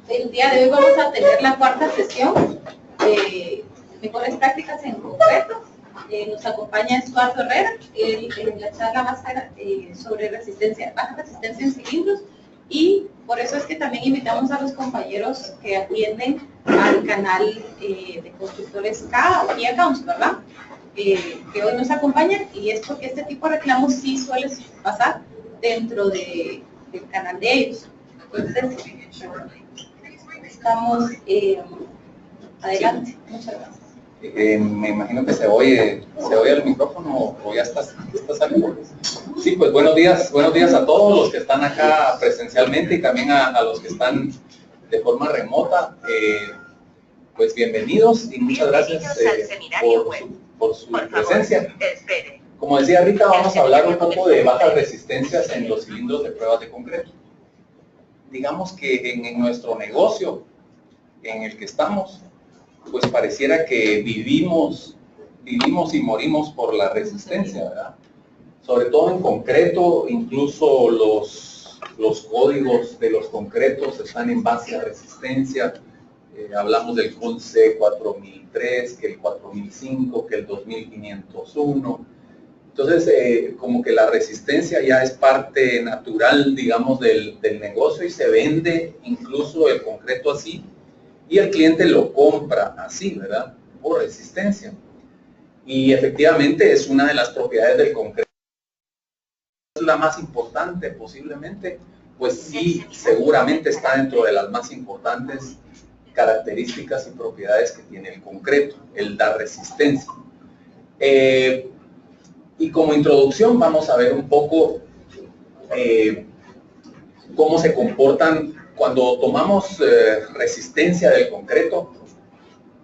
El día de hoy vamos a tener la cuarta sesión de mejores prácticas en concreto. Nos acompaña Eduardo Herrera. La charla va a ser sobre baja resistencia en cilindros, y por eso es que también invitamos a los compañeros que atienden al canal de constructores K o Key Accounts, ¿verdad? Que hoy nos acompañan, y es porque este tipo de reclamos sí suele pasar dentro del canal de ellos. Entonces, estamos adelante. Sí. Muchas gracias. Me imagino que se oye el micrófono o ya está saliendo. Sí, pues buenos días a todos los que están acá presencialmente y también a los que están de forma remota. Pues bienvenidos y muchas gracias por su presencia. Como decía Rita, vamos a hablar un poco de bajas resistencias en los cilindros de pruebas de concreto. Digamos que en nuestro negocio en el que estamos, pues pareciera que vivimos y morimos por la resistencia, ¿verdad? Sobre todo en concreto, incluso los códigos de los concretos están en base a resistencia. Hablamos del CONCE 4003, que el 4005, que el 2501. Entonces, como que la resistencia ya es parte natural, digamos, del negocio, y se vende incluso el concreto así, y el cliente lo compra así, ¿verdad? Por resistencia. Y efectivamente es una de las propiedades del concreto. ¿Es la más importante posiblemente? Pues sí, seguramente está dentro de las más importantes características y propiedades que tiene el concreto, el dar resistencia. Y como introducción vamos a ver un poco cómo se comportan cuando tomamos resistencia del concreto.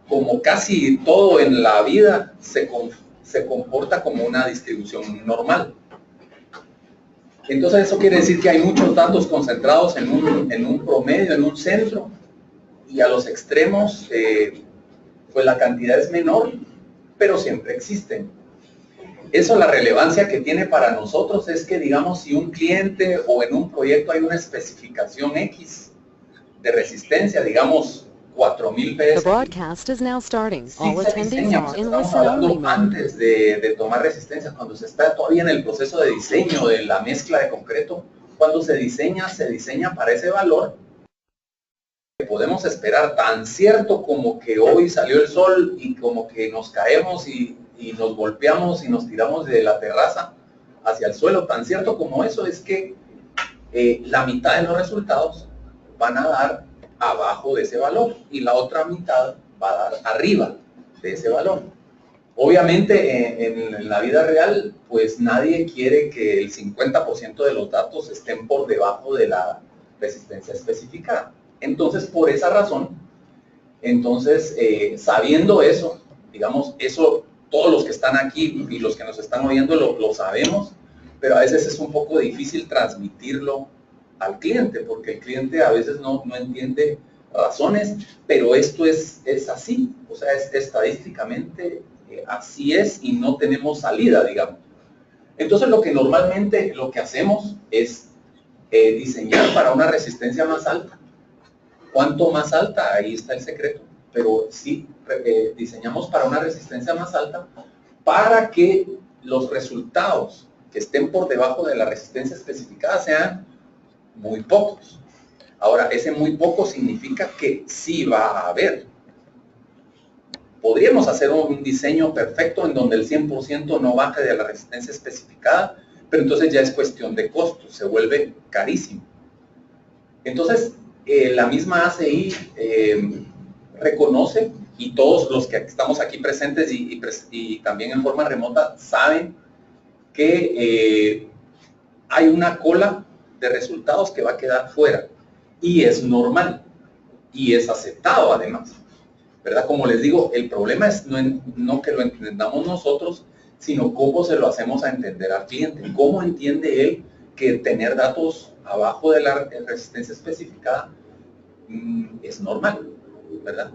Como casi todo en la vida, se comporta como una distribución normal. Entonces eso quiere decir que hay muchos datos concentrados en un promedio, en un centro, y a los extremos pues la cantidad es menor, pero siempre existen. Eso, la relevancia que tiene para nosotros es que, digamos, si un cliente o en un proyecto hay una especificación X de resistencia, digamos 4000 PSI. Sí, se diseña, pues estamos hablando antes de tomar resistencia, cuando se está todavía en el proceso de diseño de la mezcla de concreto. Cuando se diseña para ese valor. Podemos esperar, tan cierto como que hoy salió el sol y como que nos caemos y nos golpeamos y nos tiramos de la terraza hacia el suelo, tan cierto como eso es que la mitad de los resultados van a dar abajo de ese valor y la otra mitad va a dar arriba de ese valor. Obviamente en la vida real, pues nadie quiere que el 50% de los datos estén por debajo de la resistencia especificada. Entonces, por esa razón, sabiendo eso, digamos, eso todos los que están aquí y los que nos están oyendo lo sabemos, pero a veces es un poco difícil transmitirlo al cliente, porque el cliente a veces no entiende razones, pero esto es así, o sea, estadísticamente así es y no tenemos salida, digamos. Entonces, normalmente lo que hacemos es diseñar para una resistencia más alta. ¿Cuánto más alta? Ahí está el secreto. Pero sí, diseñamos para una resistencia más alta para que los resultados que estén por debajo de la resistencia especificada sean muy pocos. Ahora, ese muy poco significa que sí va a haber. Podríamos hacer un diseño perfecto en donde el 100% no baje de la resistencia especificada, pero entonces ya es cuestión de costos, se vuelve carísimo. Entonces, la misma ACI reconoce, y todos los que estamos aquí presentes y también en forma remota saben que hay una cola de resultados que va a quedar fuera, y es normal y es aceptado además, ¿verdad? Como les digo, el problema es no que lo entendamos nosotros, sino cómo se lo hacemos a entender al cliente. ¿Cómo entiende él que tener datos abajo de la resistencia especificada es normal, ¿verdad?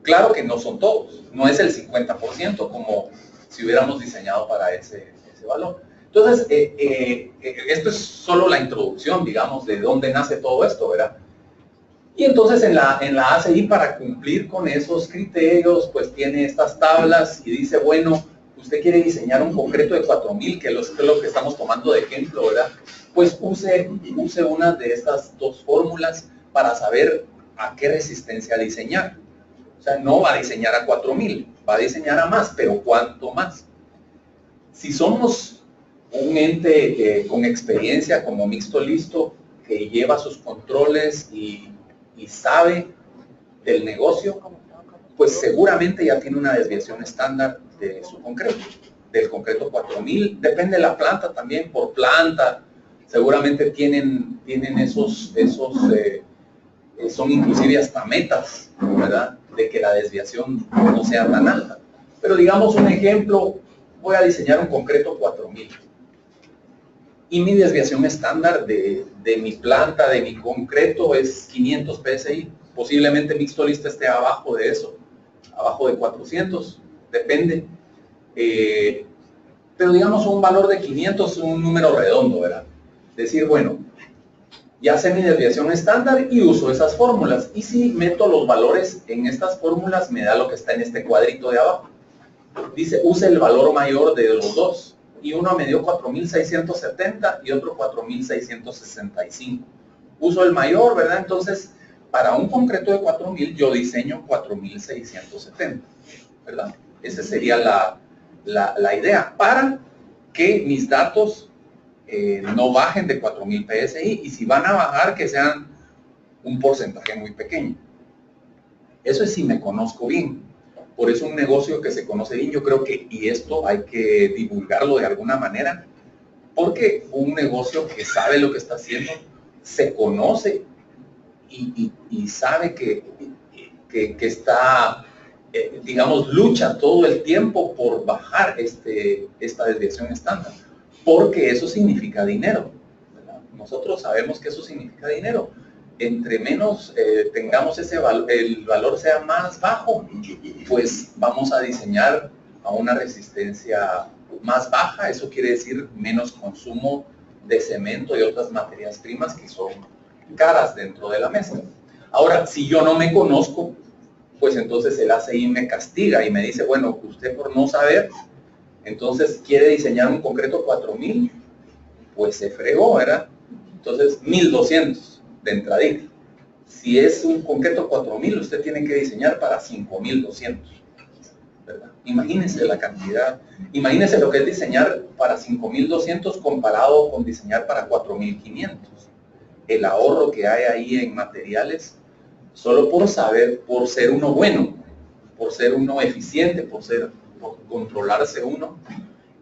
Claro que no son todos, no es el 50% como si hubiéramos diseñado para ese valor. Entonces, esto es solo la introducción, digamos, de dónde nace todo esto, ¿verdad? Y entonces en la ACI, para cumplir con esos criterios, pues tiene estas tablas y dice, bueno, usted quiere diseñar un concreto de 4000, que es lo que estamos tomando de ejemplo, ¿verdad? Pues use una de estas dos fórmulas para saber a qué resistencia diseñar. O sea, no va a diseñar a 4000, va a diseñar a más, pero ¿cuánto más? Si somos un ente con experiencia como Mixto Listo, que lleva sus controles y sabe del negocio, pues seguramente ya tiene una desviación estándar de su concreto, del concreto 4000, depende de la planta también, por planta, seguramente tienen esos son inclusive hasta metas, ¿verdad? De que la desviación no sea tan alta. Pero digamos un ejemplo, voy a diseñar un concreto 4000 y mi desviación estándar de mi planta, de mi concreto es 500 PSI. Posiblemente Mixto Listo esté abajo de eso, abajo de 400, depende. Pero digamos un valor de 500, un número redondo, ¿verdad? Decir, bueno, ya sé mi desviación estándar y uso esas fórmulas. Y si meto los valores en estas fórmulas, me da lo que está en este cuadrito de abajo. Dice, use el valor mayor de los dos. Y uno me dio 4670 y otro 4665. Uso el mayor, ¿verdad? Entonces, para un concreto de 4000, yo diseño 4670, ¿verdad? Esa sería la idea, para que mis datos no bajen de 4000 PSI, y si van a bajar, que sean un porcentaje muy pequeño. Eso es si me conozco bien. Por eso un negocio que se conoce bien, yo creo que, y esto hay que divulgarlo de alguna manera, porque un negocio que sabe lo que está haciendo, se conoce y sabe que está, digamos, lucha todo el tiempo por bajar esta desviación estándar, porque eso significa dinero, ¿verdad? Nosotros sabemos que eso significa dinero. Entre menos tengamos el valor sea más bajo, pues vamos a diseñar a una resistencia más baja. Eso quiere decir menos consumo de cemento y otras materias primas que son caras dentro de la mezcla. Ahora, si yo no me conozco, pues entonces el ACI me castiga y me dice, bueno, usted por no saber, entonces quiere diseñar un concreto 4000, pues se fregó, ¿verdad? Entonces 1200 de entradita. Si es un concreto 4000, usted tiene que diseñar para 5200, ¿verdad? Imagínense la cantidad, imagínense lo que es diseñar para 5200 comparado con diseñar para 4500. El ahorro que hay ahí en materiales, solo por saber, por ser uno bueno, por ser uno eficiente, por controlarse uno,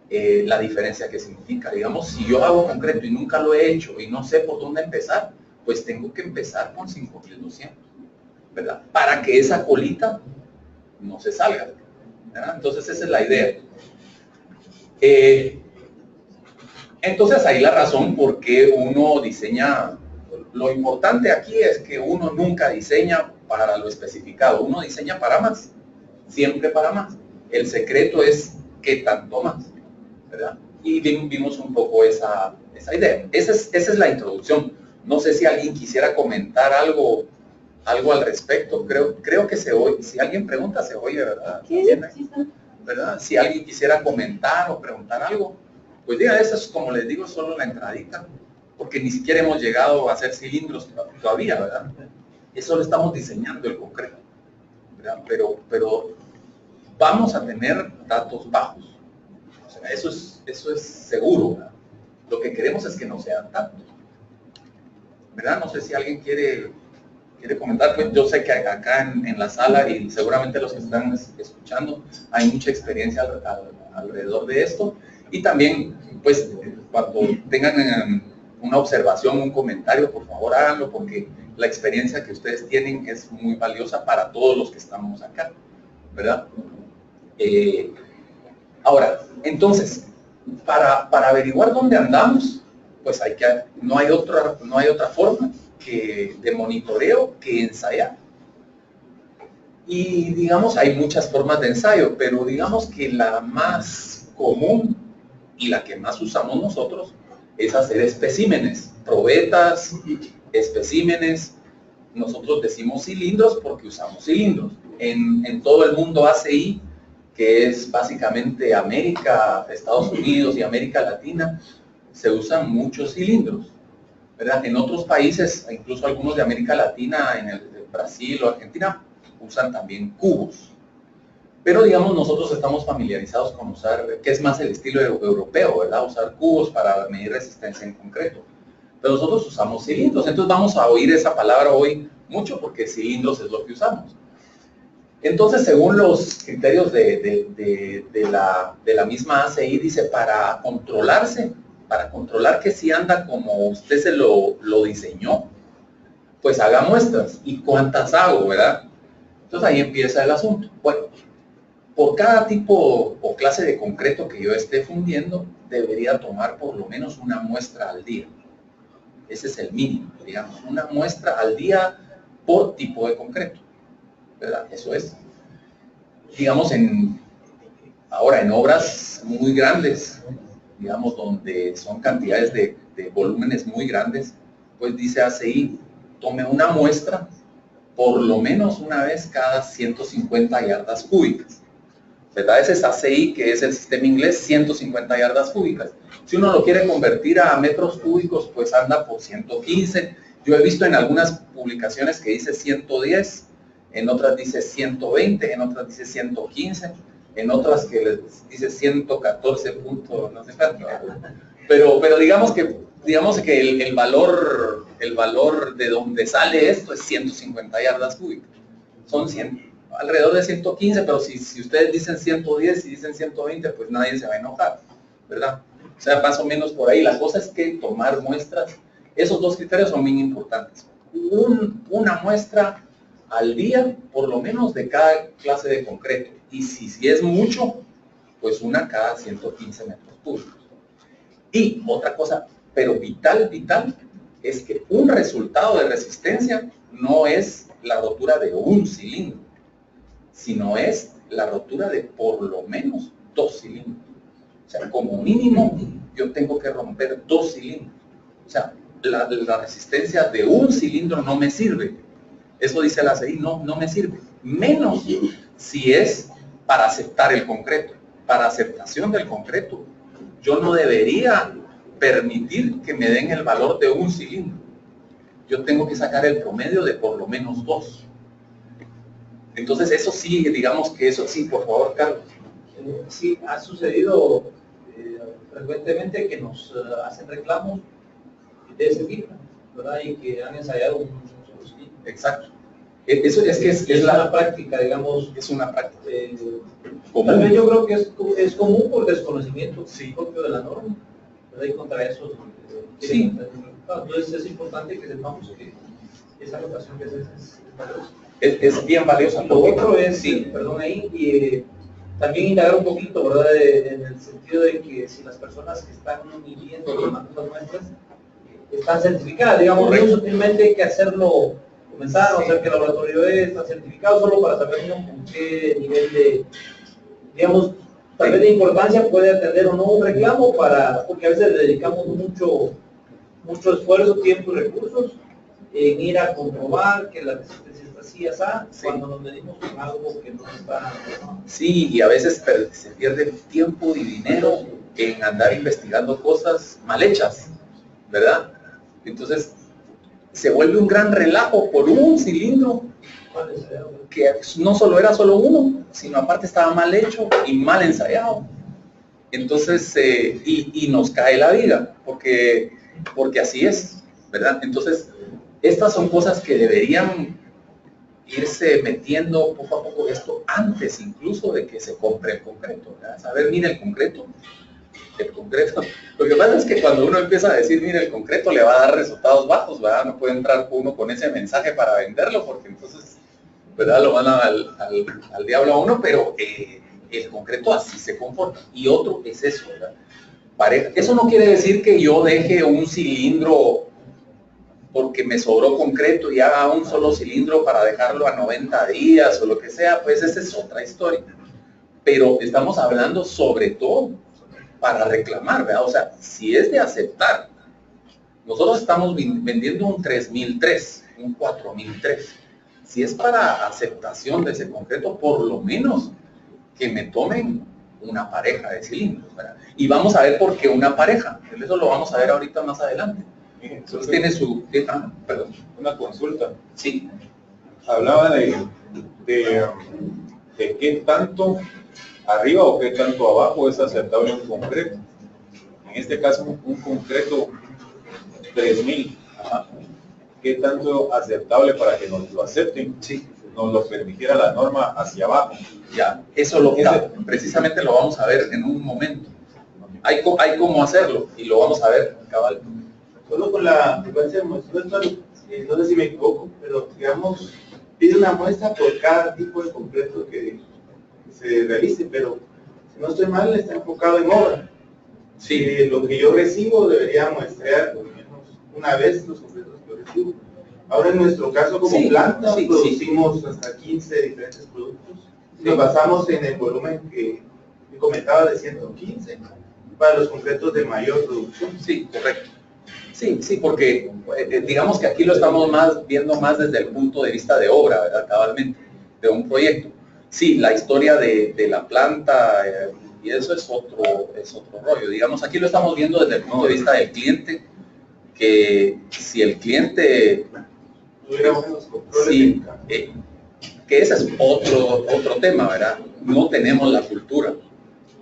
la diferencia que significa. Digamos, si yo hago concreto y nunca lo he hecho y no sé por dónde empezar, pues tengo que empezar con 5200, ¿verdad? Para que esa colita no se salga, ¿verdad? Entonces esa es la idea. Entonces ahí la razón por qué uno diseña. Lo importante aquí es que uno nunca diseña para lo especificado, uno diseña para más, siempre para más. El secreto es qué tanto más, ¿verdad? Y vimos un poco esa idea. Esa es la introducción. No sé si alguien quisiera comentar algo al respecto. Creo que se oye. Si alguien pregunta, se oye, ¿verdad? Sí, ¿Verdad? Si alguien quisiera comentar o preguntar algo, pues diga, eso es, como les digo, solo la entradita, porque ni siquiera hemos llegado a hacer cilindros todavía, ¿verdad? Eso lo estamos diseñando el concreto, ¿verdad? Pero vamos a tener datos bajos. O sea, eso es seguro, ¿verdad? Lo que queremos es que no sean tantos, ¿verdad? No sé si alguien quiere comentar. Pues yo sé que acá en la sala, y seguramente los que están escuchando, hay mucha experiencia alrededor de esto. Y también, pues, cuando tengan una observación, un comentario, por favor háganlo, porque la experiencia que ustedes tienen es muy valiosa para todos los que estamos acá, ¿verdad? Ahora, entonces, para averiguar dónde andamos, pues no hay otra forma de monitoreo que ensayar. Y digamos, hay muchas formas de ensayo, pero digamos que la más común y la que más usamos nosotros es hacer especímenes, probetas, especímenes, nosotros decimos cilindros porque usamos cilindros. En todo el mundo ACI, que es básicamente América, Estados Unidos y América Latina, se usan muchos cilindros, ¿verdad? En otros países, incluso algunos de América Latina, en el Brasil o Argentina, usan también cubos. Pero digamos, nosotros estamos familiarizados con usar, que es más el estilo europeo, ¿verdad? Usar cubos para medir resistencia en concreto. Pero nosotros usamos cilindros, entonces vamos a oír esa palabra hoy mucho porque cilindros es lo que usamos. Entonces, según los criterios de la misma ACI, dice, para controlar que si anda como usted se lo diseñó, pues haga muestras. ¿Y cuántas hago, verdad? Entonces ahí empieza el asunto. Bueno, por cada tipo o clase de concreto que yo esté fundiendo, debería tomar por lo menos una muestra al día. Ese es el mínimo, digamos, una muestra al día por tipo de concreto, ¿verdad? Eso es. Digamos, ahora en obras muy grandes, digamos, donde son cantidades de volúmenes muy grandes, pues dice ACI, tome una muestra por lo menos una vez cada 150 yardas cúbicas. ¿Verdad? Ese es ACI, que es el sistema inglés, 150 yardas cúbicas. Si uno lo quiere convertir a metros cúbicos, pues anda por 115. Yo he visto en algunas publicaciones que dice 110, en otras dice 120, en otras dice 115, en otras que les dice 114 puntos, no sé cuánto. Pero digamos que el valor de donde sale esto es 150 yardas cúbicas. Son alrededor de 115, pero si ustedes dicen 110 y dicen 120, pues nadie se va a enojar, ¿verdad? O sea, más o menos por ahí. La cosa es que tomar muestras, esos dos criterios son muy importantes. Una muestra al día, por lo menos, de cada clase de concreto. Y si es mucho, pues una cada 115 metros cúbicos. Y otra cosa, pero vital, es que un resultado de resistencia no es la rotura de un cilindro, sino es la rotura de por lo menos 2 cilindros. O sea, como mínimo, yo tengo que romper 2 cilindros. O sea, la resistencia de un cilindro no me sirve. Eso dice la ACI, no me sirve. Menos si es para aceptar el concreto. Para aceptación del concreto, yo no debería permitir que me den el valor de un cilindro. Yo tengo que sacar el promedio de por lo menos 2. Entonces eso sí, digamos que eso sí, por favor, Carlos. Sí, ha sucedido frecuentemente que nos hacen reclamos de ese tipo, ¿verdad? Y que han ensayado un solo cilindro. Exacto. Eso es que es la práctica, digamos. Es una práctica. También yo creo que es común por desconocimiento propio de la norma, ¿verdad? Y contra eso sí. Entonces es importante que sepamos que esa anotación que es bien valiosa. Lo otro es, perdón ahí, y también indagar un poquito, ¿verdad? En el sentido de que si las personas que están midiendo, tomando las muestras, están certificadas, digamos, no simplemente hay que hacerlo, comenzar a hacer que el laboratorio está certificado solo para saber con qué nivel de, digamos, tal vez de importancia puede atender o no un reclamo, porque a veces le dedicamos mucho esfuerzo, tiempo y recursos en ir a comprobar que la resistencia está así, cuando nos medimos con algo que no está. Sí, y a veces se pierde tiempo y dinero en andar investigando cosas mal hechas, ¿verdad? Entonces, se vuelve un gran relajo por un cilindro que no solo era solo uno, sino aparte estaba mal hecho y mal ensayado. Entonces, y nos cae la viga, porque así es, ¿verdad? Entonces, estas son cosas que deberían irse metiendo poco a poco esto antes incluso de que se compre el concreto, ¿verdad? Saber, mira, el concreto, lo que pasa es que cuando uno empieza a decir, mira, el concreto le va a dar resultados bajos, ¿verdad? No puede entrar uno con ese mensaje para venderlo, porque entonces, ¿verdad? Lo van al diablo a uno, pero el concreto así se comporta. Y otro es eso, ¿verdad? Eso no quiere decir que yo deje un cilindro porque me sobró concreto y haga un solo cilindro para dejarlo a 90 días o lo que sea, pues esa es otra historia. Pero estamos hablando sobre todo para reclamar, ¿verdad? O sea, si es de aceptar, nosotros estamos vendiendo un 3003, un 4003. Si es para aceptación de ese concreto, por lo menos que me tomen una pareja de cilindros, ¿verdad? Y vamos a ver por qué una pareja. Eso lo vamos a ver ahorita más adelante. Entonces tiene su... perdón. Una consulta. Sí. Hablaba de qué tanto arriba o qué tanto abajo es aceptable un concreto. En este caso, un concreto 3000. ¿Qué tanto aceptable para que nos lo acepten? Sí. Nos lo permitiera la norma hacia abajo. Ya, eso lo precisamente lo vamos a ver en un momento. Hay cómo hacerlo y lo vamos a ver, cabal. Solo con la frecuencia de muestra, no sé si me equivoco, pero digamos, pide una muestra por cada tipo de concreto que se realice, pero si no estoy mal, está enfocado en obra. Sí. Lo que yo recibo debería muestrear por lo menos una vez los concretos que yo recibo. Ahora en nuestro caso como planta producimos hasta 15 diferentes productos. Nos basamos en el volumen que comentaba de 115 para los concretos de mayor producción. Sí, correcto. Sí, porque digamos que aquí lo estamos viendo más desde el punto de vista de obra, ¿verdad? Cabalmente, de un proyecto. Sí, la historia de la planta y eso es otro rollo. Digamos, aquí lo estamos viendo desde el punto de vista del cliente, que si el cliente... Sí, que ese es otro tema, ¿verdad? No tenemos la cultura.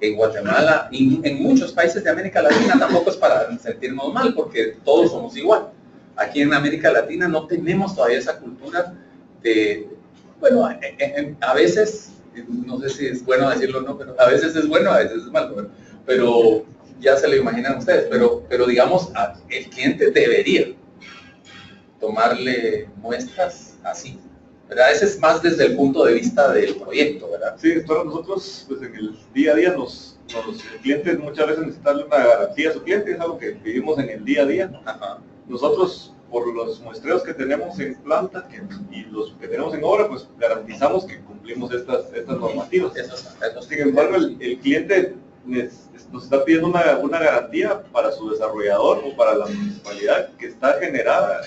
En Guatemala y en muchos países de América Latina tampoco es para sentirnos mal, porque todos somos igual. Aquí en América Latina no tenemos todavía esa cultura de, bueno, a veces, no sé si es bueno decirlo o no, pero a veces es bueno, a veces es malo, pero ya se lo imaginan ustedes, pero digamos, el cliente debería tomarle muestras así, ¿verdad? Ese es más desde el punto de vista del proyecto, ¿verdad? Sí, pero nosotros pues en el día a día el cliente muchas veces necesita darle una garantía a su cliente, es algo que vivimos en el día a día. Ajá. Nosotros, por los muestreos que tenemos en planta y los que tenemos en obra, pues garantizamos que cumplimos estas normativas. Sin embargo, el cliente nos está pidiendo una garantía para su desarrollador o para la municipalidad que está generada.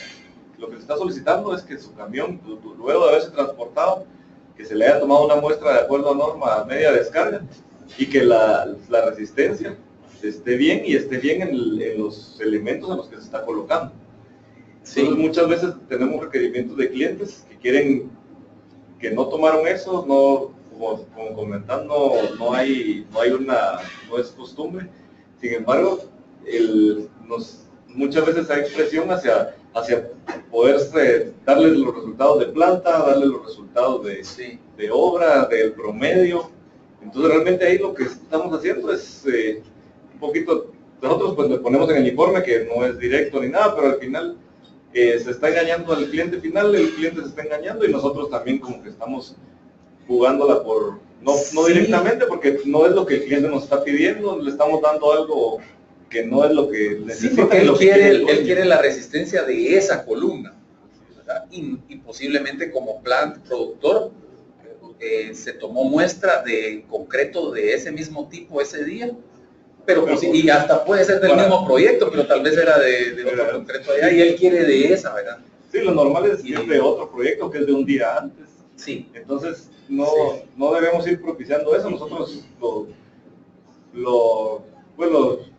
Lo que se está solicitando es que su camión, luego de haberse transportado, que se le haya tomado una muestra de acuerdo a norma a media descarga y que la resistencia esté bien y esté bien en los elementos en los que se está colocando. Entonces muchas veces tenemos requerimientos de clientes que quieren, que no tomaron eso, no, como comentando, no es costumbre. Sin embargo, muchas veces hay presión hacia poder darles los resultados de planta, darles los resultados de obra, del promedio. Entonces realmente ahí lo que estamos haciendo es un poquito, nosotros pues le ponemos en el informe que no es directo ni nada, pero al final se está engañando al cliente final, el cliente se está engañando y nosotros también como que estamos jugándola por, no directamente porque no es lo que el cliente nos está pidiendo, le estamos dando algo que no es lo que necesita. Sí, porque él quiere la resistencia de esa columna, ¿verdad? Y posiblemente como productor se tomó muestra de concreto de ese mismo tipo ese día, pero y hasta puede ser del mismo proyecto, pero tal vez era de otro concreto allá y él quiere de esa, ¿verdad? Sí, lo normal es que es de otro proyecto que es de un día antes. Sí. Entonces no debemos ir propiciando eso. Nosotros lo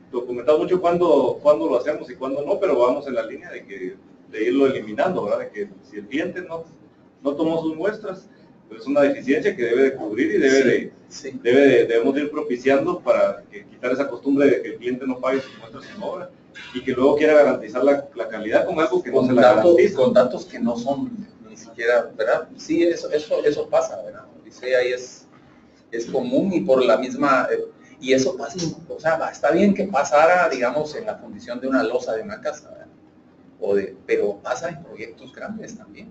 documentamos mucho cuándo lo hacemos y cuándo no, pero vamos en la línea de irlo eliminando, ¿verdad? De que si el cliente no tomó sus muestras, pues es una deficiencia que debe de cubrir y debemos ir propiciando para quitar esa costumbre de que el cliente no pague sus muestras en obra y que luego quiera garantizar la calidad con algo que no se la garantiza. Con datos que no son ni siquiera, ¿verdad? Sí, eso pasa, ¿verdad? Dice ahí es común y por la misma... y eso pasa, o sea, está bien que pasara, digamos, en la fundición de una losa de una casa, ¿verdad? Pero pasa en proyectos grandes también,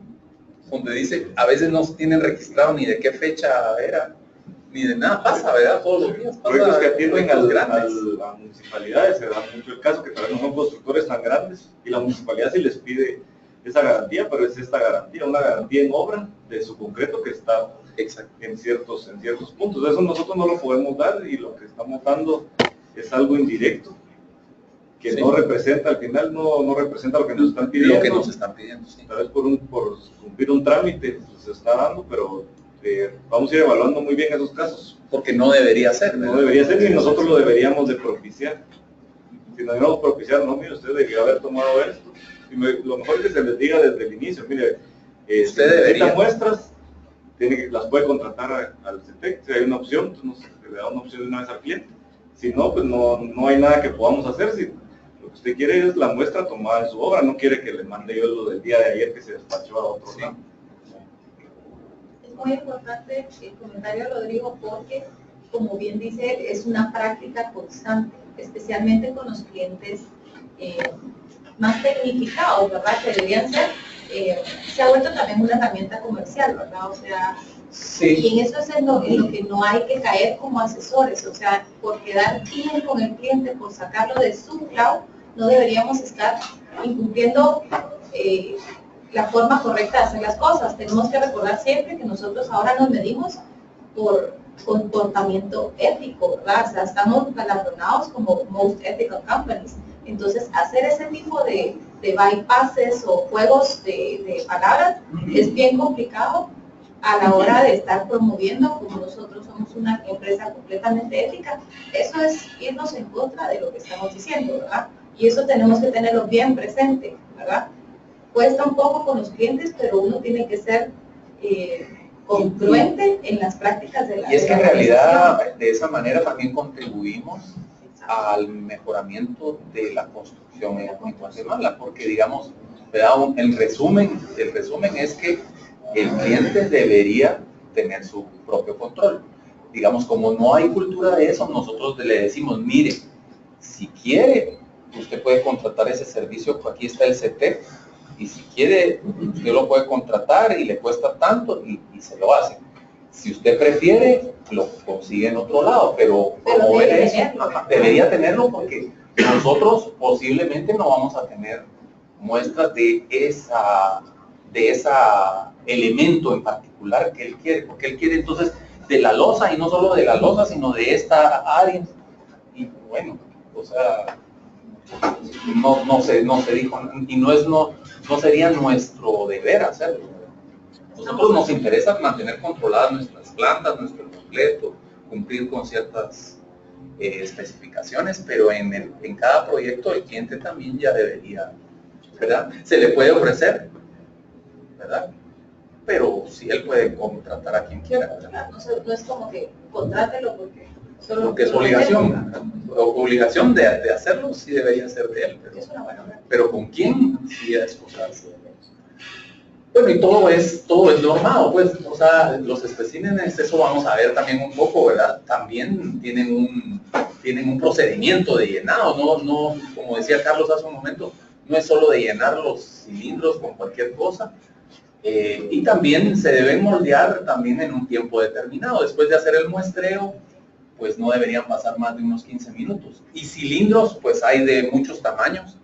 donde dice, a veces no tienen registrado ni de qué fecha era, ni de nada, pasa, ¿verdad? Todos los días pasa. Proyectos que atienden a municipalidades, se da mucho el caso que tal vez no son constructores tan grandes y la municipalidad sí les pide esa garantía, pero es esta garantía, una garantía en obra de su concreto que está en ciertos puntos. Eso nosotros no lo podemos dar y lo que estamos dando es algo indirecto que no representa, al final no representa lo que nos están pidiendo. Lo que nos están pidiendo, sí. Tal vez por cumplir un trámite se está dando, pero vamos a ir evaluando muy bien esos casos. Porque no debería ser, ¿verdad? No debería ser, y nosotros lo deberíamos de propiciar. Si no deberíamos propiciar, no, mire, usted debería haber tomado esto. Lo mejor es que se les diga desde el inicio, mire, usted si debería. Muestras, las puede contratar al CETEC, si hay una opción, entonces le da una opción de una vez al cliente. Si no, pues no hay nada que podamos hacer. Si lo que usted quiere es la muestra tomada de su obra, no quiere que le mande yo lo del día de ayer que se despachó a otro lado. Es muy importante el comentario de Rodrigo porque, como bien dice él, es una práctica constante, especialmente con los clientes más tecnificados, ¿verdad? Que deberían ser, se ha vuelto también una herramienta comercial, ¿verdad? O sea, sí. Y en eso es en lo que no hay que caer como asesores, o sea, por quedar bien con el cliente, por sacarlo de su cloud, no deberíamos estar incumpliendo la forma correcta de hacer las cosas. Tenemos que recordar siempre que nosotros ahora nos medimos por comportamiento ético, ¿verdad? O sea, estamos galardonados como Most Ethical Companies. Entonces, hacer ese tipo de bypasses o juegos de palabras es bien complicado a la hora de estar promoviendo, como nosotros somos una empresa completamente ética. Eso es irnos en contra de lo que estamos diciendo, ¿verdad? Y eso tenemos que tenerlo bien presente, ¿verdad? Cuesta un poco con los clientes, pero uno tiene que ser congruente en las prácticas de la Y es que en realidad de esa manera también contribuimos al mejoramiento de la construcción en Guatemala, porque digamos, el resumen es que el cliente debería tener su propio control. Digamos, como no hay cultura de eso, nosotros le decimos, mire, si quiere, usted puede contratar ese servicio, aquí está el CETEC, y si quiere, usted lo puede contratar y le cuesta tanto y se lo hace. Si usted prefiere, lo consigue en otro lado, pero promover eso, debería tenerlo porque nosotros posiblemente no vamos a tener muestras de esa elemento en particular que él quiere, porque él quiere entonces de la losa, y no solo de la losa, sino de esta área. Y bueno, o sea, no se dijo, y no sería nuestro deber hacerlo. Nosotros nos interesa mantener controladas nuestras plantas, nuestro completo, cumplir con ciertas especificaciones, pero en cada proyecto el cliente también ya debería, ¿verdad? Se le puede ofrecer, ¿verdad? Pero si él puede contratar a quien quiera, ¿verdad? No es como que contrátelo porque es obligación de hacerlo, sí debería ser de él, pero ¿con quién? Sí es cosa así. Bueno, y todo es normado, pues, o sea, los especímenes, eso vamos a ver también un poco, ¿verdad? También tienen un procedimiento de llenado, no, como decía Carlos hace un momento, no es solo de llenar los cilindros con cualquier cosa, y también se deben moldear también en un tiempo determinado. Después de hacer el muestreo, pues no deberían pasar más de unos 15 minutos. Y cilindros, pues hay de muchos tamaños,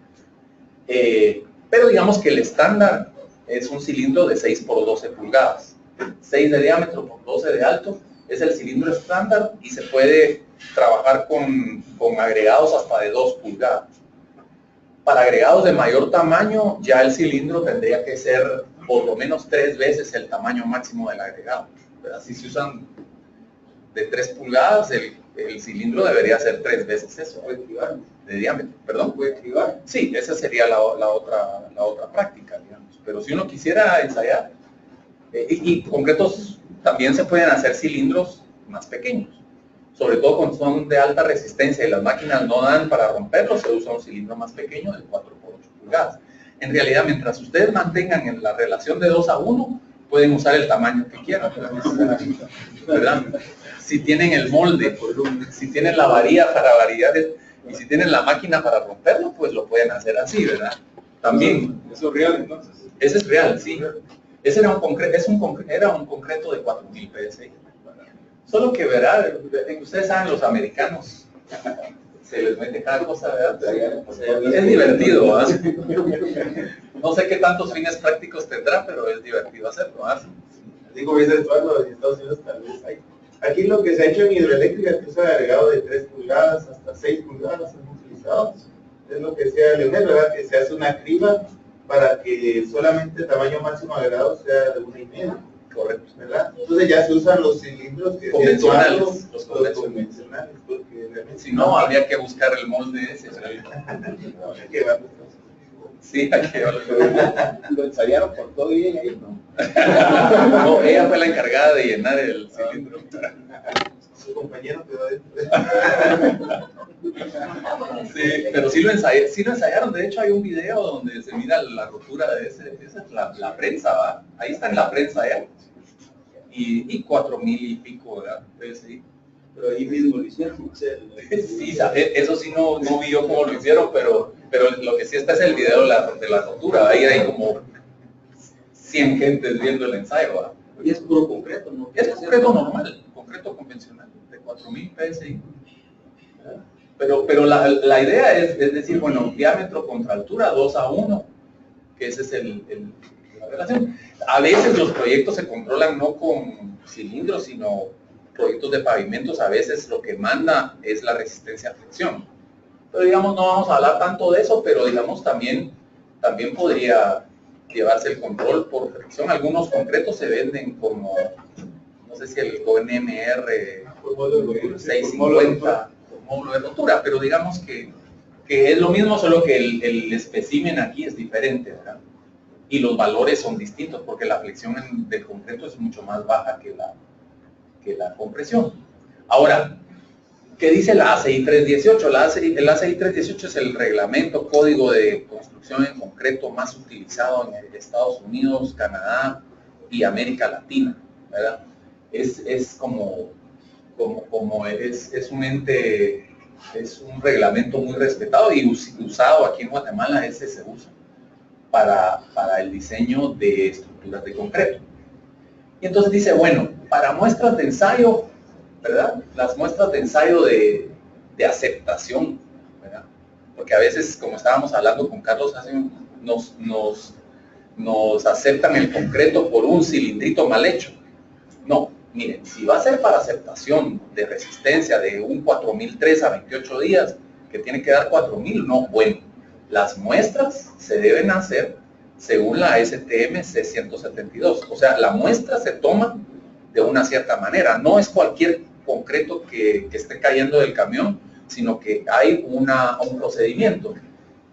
pero digamos que el estándar es un cilindro de 6 por 12 pulgadas, 6 de diámetro por 12 de alto, es el cilindro estándar y se puede trabajar con agregados hasta de 2 pulgadas. Para agregados de mayor tamaño, ya el cilindro tendría que ser por lo menos 3 veces el tamaño máximo del agregado, ¿verdad? Si se usan de 3 pulgadas, el cilindro debería ser 3 veces eso de diámetro. ¿Perdón? ¿Puede cribar? Sí, esa sería la otra práctica, digamos. Pero si uno quisiera ensayar, y concretos, también se pueden hacer cilindros más pequeños. Sobre todo cuando son de alta resistencia y las máquinas no dan para romperlos, se usa un cilindro más pequeño de 4 por 8 pulgadas. En realidad, mientras ustedes mantengan en la relación de 2 a 1, pueden usar el tamaño que quieran, ¿verdad? Si tienen el molde, si tienen la varilla para variedades, y si tienen la máquina para romperlo, pues lo pueden hacer así, ¿verdad? También. ¿Eso es real entonces? Ese es real, sí. Ese era un concreto de 4000 PSI. Solo que, ¿verdad? Ustedes saben, los americanos, se les mete cada cosa, ¿verdad? Es divertido, ¿verdad? No sé qué tantos fines prácticos tendrá, pero es divertido hacerlo, ¿verdad? Así como dice Eduardo, en Estados Unidos tal vez hay. Aquí lo que se ha hecho en hidroeléctrica es que usa agregado de 3 pulgadas hasta 6 pulgadas, hemos utilizado. es lo que decía Leonel, ¿verdad? Que se hace una criba para que solamente el tamaño máximo agregado sea de 1,5. Correcto. ¿Verdad? Entonces ya se usan los cilindros que convencionales, los convencionales, porque realmente si no, habría que buscar el molde ese. no, hay que llevarlo. Sí, hay que llevarlo. Lo ensayaron por todo bien ahí, ¿no? No, ella fue la encargada de llenar el cilindro. Su compañero quedó dentro. Sí, pero sí lo ensayaron. De hecho, hay un video donde se mira la rotura de esa es la prensa, ¿va? Ahí está en la prensa ya. Y 4,000 y pico, ¿verdad? Sí. Pero ahí mismo lo hicieron. Sí, eso sí no vi yo cómo lo hicieron, pero lo que sí está es el video de la rotura. Ahí hay como 100 gentes viendo el ensayo, ¿va? Y es puro concreto, ¿no? Es concreto normal, concreto convencional, de 4,000 PSI. Pero la idea es decir, bueno, diámetro contra altura 2:1, que ese es la relación. A veces los proyectos se controlan no con cilindros, sino proyectos de pavimentos. A veces lo que manda es la resistencia a fricción. Pero digamos, no vamos a hablar tanto de eso, pero digamos también podría llevarse el control por fricción. Algunos concretos se venden como, no sé si el ONMR 650 por módulo de rotura, pero digamos que es lo mismo, solo que el espécimen aquí es diferente, ¿verdad? Y los valores son distintos, porque la flexión del concreto es mucho más baja que la compresión. Ahora, ¿qué dice la ACI 318? El ACI 318 es el reglamento código de construcción en concreto más utilizado en Estados Unidos, Canadá y América Latina, ¿verdad? Es como es un ente, es un reglamento muy respetado y usado aquí en Guatemala. Ese se usa para el diseño de estructuras de concreto. Y entonces dice, bueno, para muestras de ensayo, ¿verdad? Las muestras de ensayo de aceptación, ¿verdad? Porque a veces, como estábamos hablando con Carlos, nos aceptan el concreto por un cilindrito mal hecho. No, miren, si va a ser para aceptación de resistencia de un 4003 a 28 días, que tiene que dar 4000, no, bueno, las muestras se deben hacer según la STM C172. O sea, la muestra se toma de una cierta manera. No es cualquier concreto que esté cayendo del camión, sino que hay un procedimiento.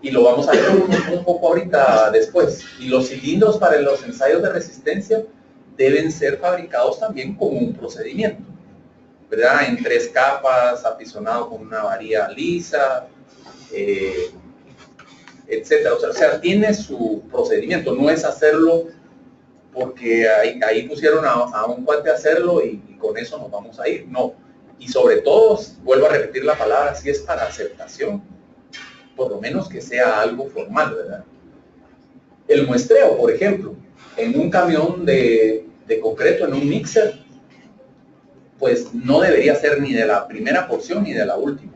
Y lo vamos a ver un poco ahorita después. Y los cilindros para los ensayos de resistencia deben ser fabricados también con un procedimiento, ¿verdad? En 3 capas, apisonado con una varilla lisa, etcétera. O sea, tiene su procedimiento. No es hacerlo porque ahí pusieron a un cuate a hacerlo y con eso nos vamos a ir. No. Y sobre todo, vuelvo a repetir la palabra, si es para aceptación, por lo menos que sea algo formal, ¿verdad? El muestreo, por ejemplo, en un camión de concreto, en un mixer, pues no debería ser ni de la primera porción ni de la última.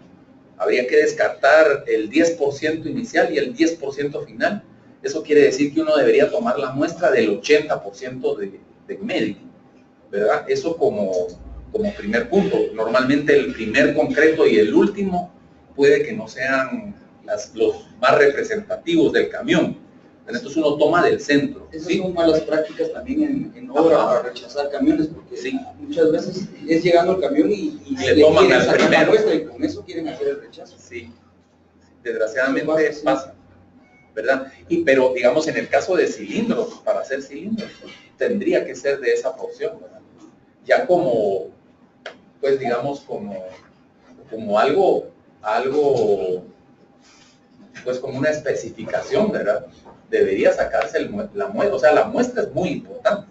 Habría que descartar el 10% inicial y el 10% final. Eso quiere decir que uno debería tomar la muestra del 80% de medio, ¿verdad? Eso como primer punto. Normalmente el primer concreto y el último puede que no sean los más representativos del camión. Entonces uno toma del centro. Esas ¿sí? son malas prácticas también en obra para rechazar camiones, porque sí, muchas veces es llegando el camión y le toman quieren al sacar la primero. muestra y con eso quieren hacer el rechazo. Sí, desgraciadamente Sí. pasa, ¿verdad? Pero digamos en el caso de cilindros, para hacer cilindros, tendría que ser de esa porción, ¿verdad? Ya como, pues digamos como algo, pues como una especificación, ¿verdad? Debería sacarse la muestra. O sea, la muestra es muy importante,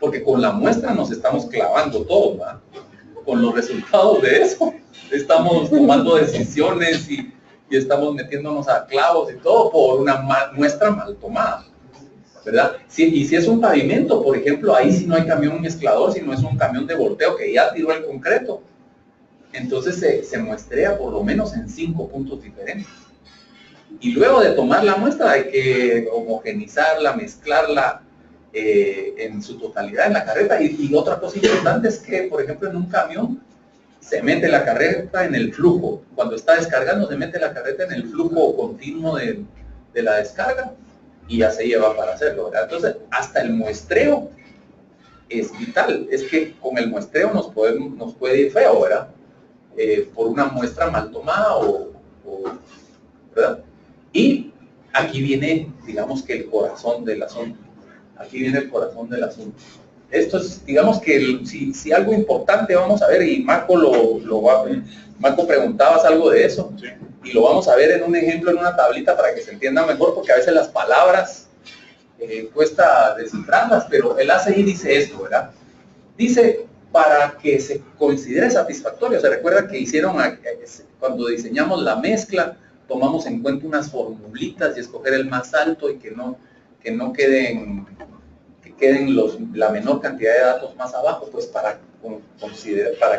porque con la muestra nos estamos clavando todo, ¿verdad? Con los resultados de eso, estamos tomando decisiones y estamos metiéndonos a clavos y todo por una muestra mal tomada, ¿verdad? Y si es un pavimento, por ejemplo, ahí sí no hay camión mezclador, sino es un camión de volteo que ya tiró el concreto. Entonces se muestrea por lo menos en 5 puntos diferentes. Y luego de tomar la muestra hay que homogenizarla, mezclarla en su totalidad en la carreta. Y otra cosa importante es que, por ejemplo, en un camión se mete la carreta en el flujo. Cuando está descargando, se mete la carreta en el flujo continuo de la descarga y ya se lleva para hacerlo, ¿verdad? Entonces, hasta el muestreo es vital. Es que con el muestreo nos puede ir feo, ¿verdad? Por una muestra mal tomada ¿verdad? Y aquí viene, digamos que el corazón del asunto. Aquí viene el corazón del asunto. Esto es, digamos que si algo importante vamos a ver, y Marco Marco preguntabas algo de eso, Sí. y lo vamos a ver en un ejemplo, en una tablita para que se entienda mejor, porque a veces las palabras cuesta descifrarlas, pero el ACI dice esto, ¿verdad? Dice, para que se considere satisfactorio. Se recuerda que cuando diseñamos la mezcla, tomamos en cuenta unas formulitas y escoger el más alto y que no queden la menor cantidad de datos más abajo. Pues para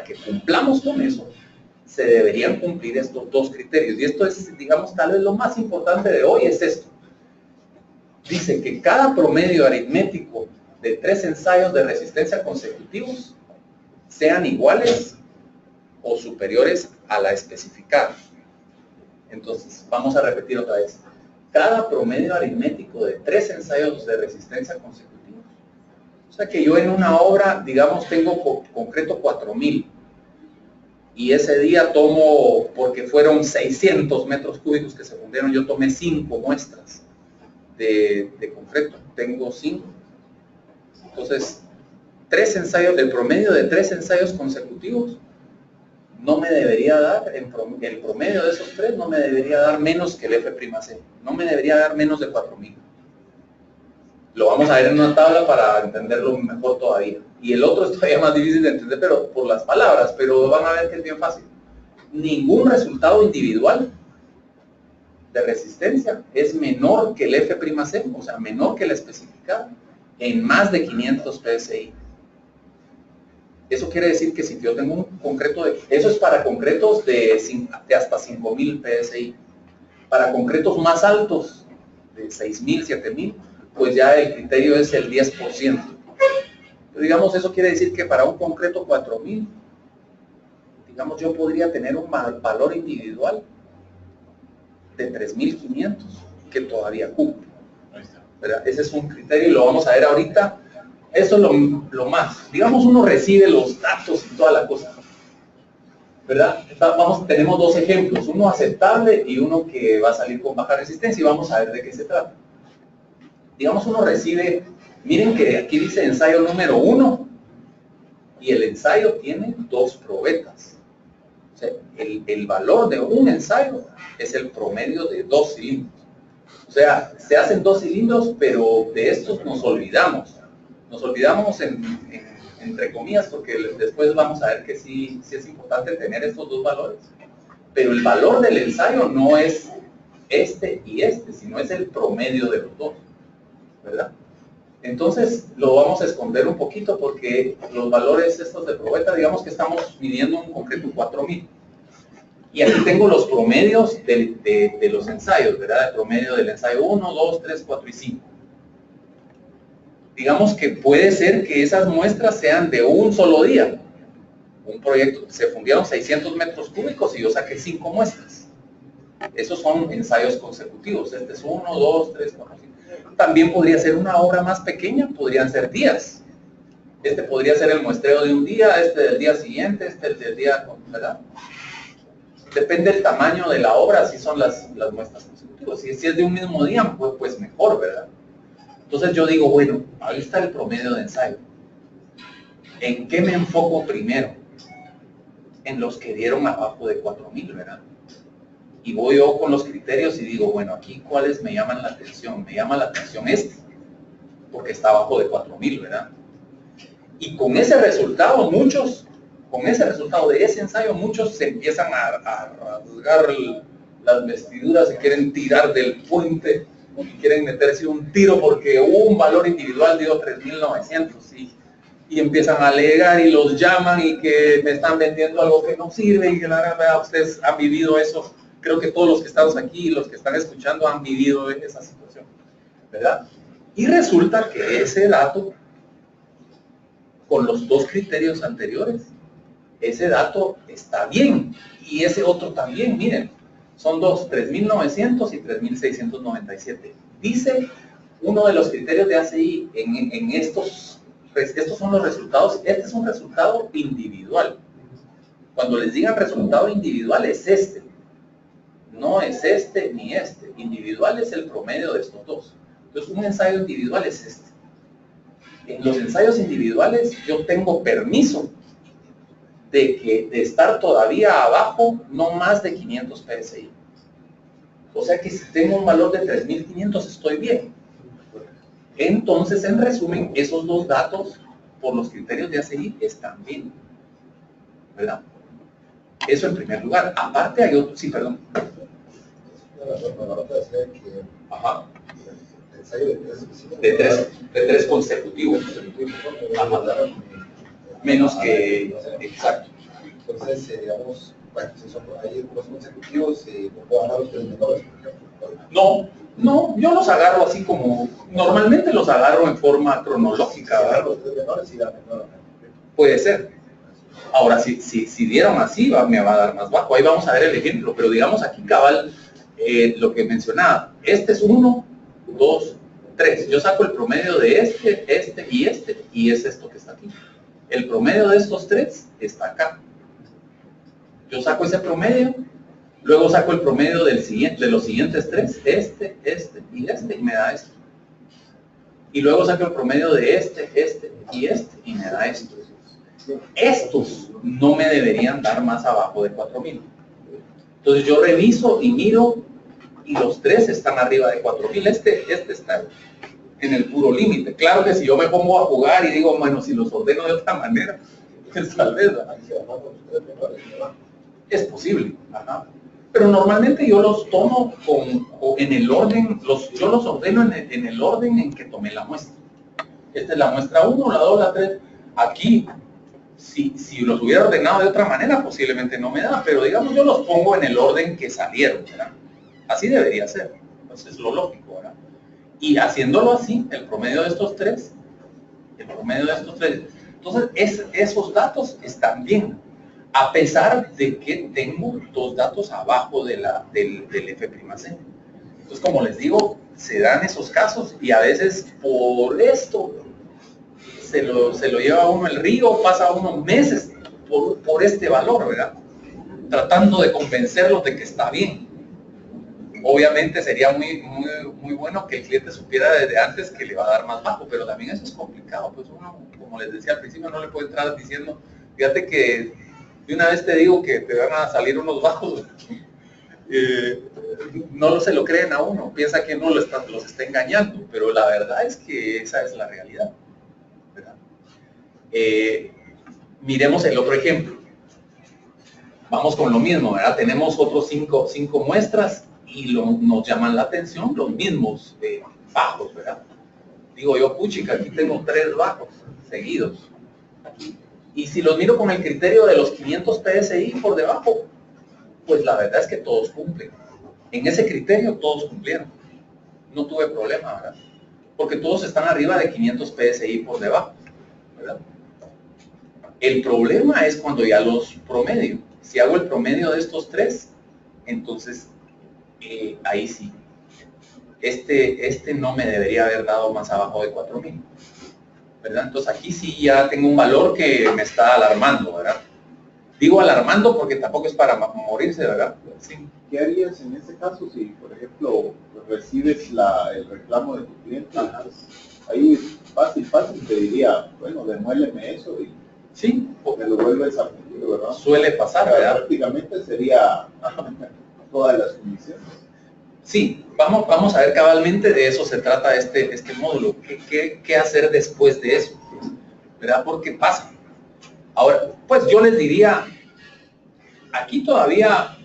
que cumplamos con eso, se deberían cumplir estos dos criterios. Y esto es, digamos, tal vez lo más importante de hoy es esto. Dice que cada promedio aritmético de 3 ensayos de resistencia consecutivos sean iguales o superiores a la especificada. Entonces, vamos a repetir otra vez. Cada promedio aritmético de 3 ensayos de resistencia consecutivos. O sea que yo en una obra, digamos, tengo concreto 4000. Y ese día tomo, porque fueron 600 metros cúbicos que se fundieron, yo tomé 5 muestras de concreto. Tengo 5. Entonces, 3 ensayos, el promedio de 3 ensayos consecutivos no me debería dar, el promedio de esos 3 no me debería dar menos que el F'(C). No me debería dar menos de 4000. Lo vamos a ver en una tabla para entenderlo mejor todavía. Y el otro es todavía más difícil de entender, pero por las palabras, pero van a ver que es bien fácil. Ningún resultado individual de resistencia es menor que el F'(C), o sea, menor que la especificada, en más de 500 PSI. Eso quiere decir que si yo tengo un concreto eso es para concretos de hasta 5000 PSI. Para concretos más altos, de 6000, 7000, pues ya el criterio es el 10%. Pero digamos, eso quiere decir que para un concreto 4000, digamos, yo podría tener un valor individual de 3500 que todavía cumple. ¿Verdad? Ese es un criterio y lo vamos a ver ahorita. Eso es lo más. Digamos, uno recibe los datos y toda la cosa, ¿verdad? Tenemos 2 ejemplos, uno aceptable y uno que va a salir con baja resistencia, y vamos a ver de qué se trata. Digamos, uno recibe, miren que aquí dice ensayo número 1, y el ensayo tiene 2 probetas. O sea, el valor de un ensayo es el promedio de 2 cilindros. O sea, se hacen 2 cilindros, pero de estos nos olvidamos. Nos olvidamos entre comillas, porque después vamos a ver que sí es importante tener estos 2 valores. Pero el valor del ensayo no es este y este, sino es el promedio de los 2, ¿verdad? Entonces lo vamos a esconder un poquito porque los valores estos de probeta, digamos que estamos midiendo un concreto 4000. Y aquí tengo los promedios de los ensayos, ¿verdad? El promedio del ensayo 1, 2, 3, 4 y 5. Digamos que puede ser que esas muestras sean de un solo día. Un proyecto, se fundieron 600 metros cúbicos y yo saqué 5 muestras. Esos son ensayos consecutivos. Este es 1, 2, 3, 4, 5. También podría ser una obra más pequeña, podrían ser días. Este podría ser el muestreo de un día, este del día siguiente, este del día, ¿verdad? Depende del tamaño de la obra, así son las muestras consecutivas. Si es de un mismo día, pues mejor, ¿verdad? Entonces yo digo, bueno, ahí está el promedio de ensayo. ¿En qué me enfoco primero? En los que dieron abajo de 4000, ¿verdad? Y voy yo con los criterios y digo, bueno, aquí cuáles me llaman la atención. Me llama la atención este, porque está abajo de 4000, ¿verdad? Y con ese resultado, de ese ensayo, muchos se empiezan a rasgar las vestiduras, se quieren tirar del puente, y quieren meterse un tiro porque un valor individual dio 3900 y empiezan a alegar y los llaman y que me están vendiendo algo que no sirve y que la verdad ustedes han vivido eso. Creo que todos los que estamos aquí y los que están escuchando han vivido esa situación, ¿verdad? Y resulta que ese dato, con los 2 criterios anteriores, ese dato está bien. Y ese otro también, miren, son dos, 3.900 y 3.697. Dice uno de los criterios de ACI en estos son los resultados. Este es un resultado individual. Cuando les digan resultado individual es este. No es este ni este. Individual es el promedio de estos dos. Entonces un ensayo individual es este. En los ensayos individuales yo tengo permiso de estar todavía abajo no más de 500 PSI. O sea que si tengo un valor de 3.500 estoy bien. Entonces, en resumen, esos dos datos por los criterios de ACI están bien, ¿verdad? Eso en primer lugar. Aparte hay otro, sí, perdón. Ajá. De tres consecutivos. Ajá. Menos que, exacto. Entonces, digamos, bueno, si son ahí dos consecutivos, ¿puedo agarrar los menores, por ejemplo? No, yo los agarro así como, normalmente los agarro en forma cronológica, ¿verdad? Los tres menores y la menor. Puede ser. Ahora, si dieron así, me va a dar más bajo. Ahí vamos a ver el ejemplo, pero digamos aquí cabal, lo que mencionaba, este es 1, 2, 3. Yo saco el promedio de este, y es esto que está aquí. El promedio de estos tres está acá. Yo saco ese promedio, luego saco el promedio de los siguientes tres, este y me da esto. Y luego saco el promedio de este y me da esto. Estos no me deberían dar más abajo de 4.000. Entonces yo reviso y miro y los tres están arriba de 4.000. Este está en el puro límite. Claro que si yo me pongo a jugar y digo, bueno, si los ordeno de otra manera, pues tal vez es posible. Ajá. Pero normalmente yo los tomo en el orden, yo los ordeno en el orden en que tomé la muestra. Esta es la muestra 1, la 2, la 3. Aquí, si los hubiera ordenado de otra manera, posiblemente no me da, pero digamos yo los pongo en el orden que salieron, ¿verdad? Así debería ser. Entonces es lo lógico, ¿verdad? Y haciéndolo así, el promedio de estos tres, entonces esos datos están bien, a pesar de que tengo dos datos abajo del F''C. Entonces, como les digo, se dan esos casos y a veces por esto se lo lleva uno el río, pasa unos meses por este valor, ¿verdad? Tratando de convencerlos de que está bien. Obviamente sería muy bueno que el cliente supiera desde antes que le va a dar más bajo, pero también eso es complicado, pues uno, como les decía al principio, no le puede entrar diciendo, fíjate que de una vez te digo que te van a salir unos bajos, no se lo creen a uno, piensa que uno los está engañando, pero la verdad es que esa es la realidad, ¿verdad? Miremos el otro ejemplo. Vamos con lo mismo, ¿verdad? Tenemos otros cinco muestras y nos llaman la atención los mismos bajos, ¿verdad? Digo yo, puchica, aquí tengo 3 bajos seguidos. Y si los miro con el criterio de los 500 PSI por debajo, pues la verdad es que todos cumplen. En ese criterio todos cumplieron. No tuve problema, ¿verdad? Porque todos están arriba de 500 PSI por debajo, ¿verdad? El problema es cuando ya los promedio. Si hago el promedio de estos 3, entonces ahí sí. Este no me debería haber dado más abajo de 4.000, ¿verdad? Entonces aquí sí ya tengo un valor que me está alarmando, ¿verdad? Digo alarmando porque tampoco es para morirse, ¿verdad? Sí. ¿Qué harías en ese caso si, por ejemplo, recibes el reclamo de tu cliente? Ahí fácil te diría, bueno, demuéleme eso y sí, me lo vuelves a pedir, ¿verdad? Suele pasar, ¿verdad? Prácticamente sería todas las condiciones. Sí, vamos a ver cabalmente, de eso se trata este módulo. ¿Qué hacer después de eso? ¿Verdad? Porque pasa. Ahora, pues yo les diría, aquí todavía,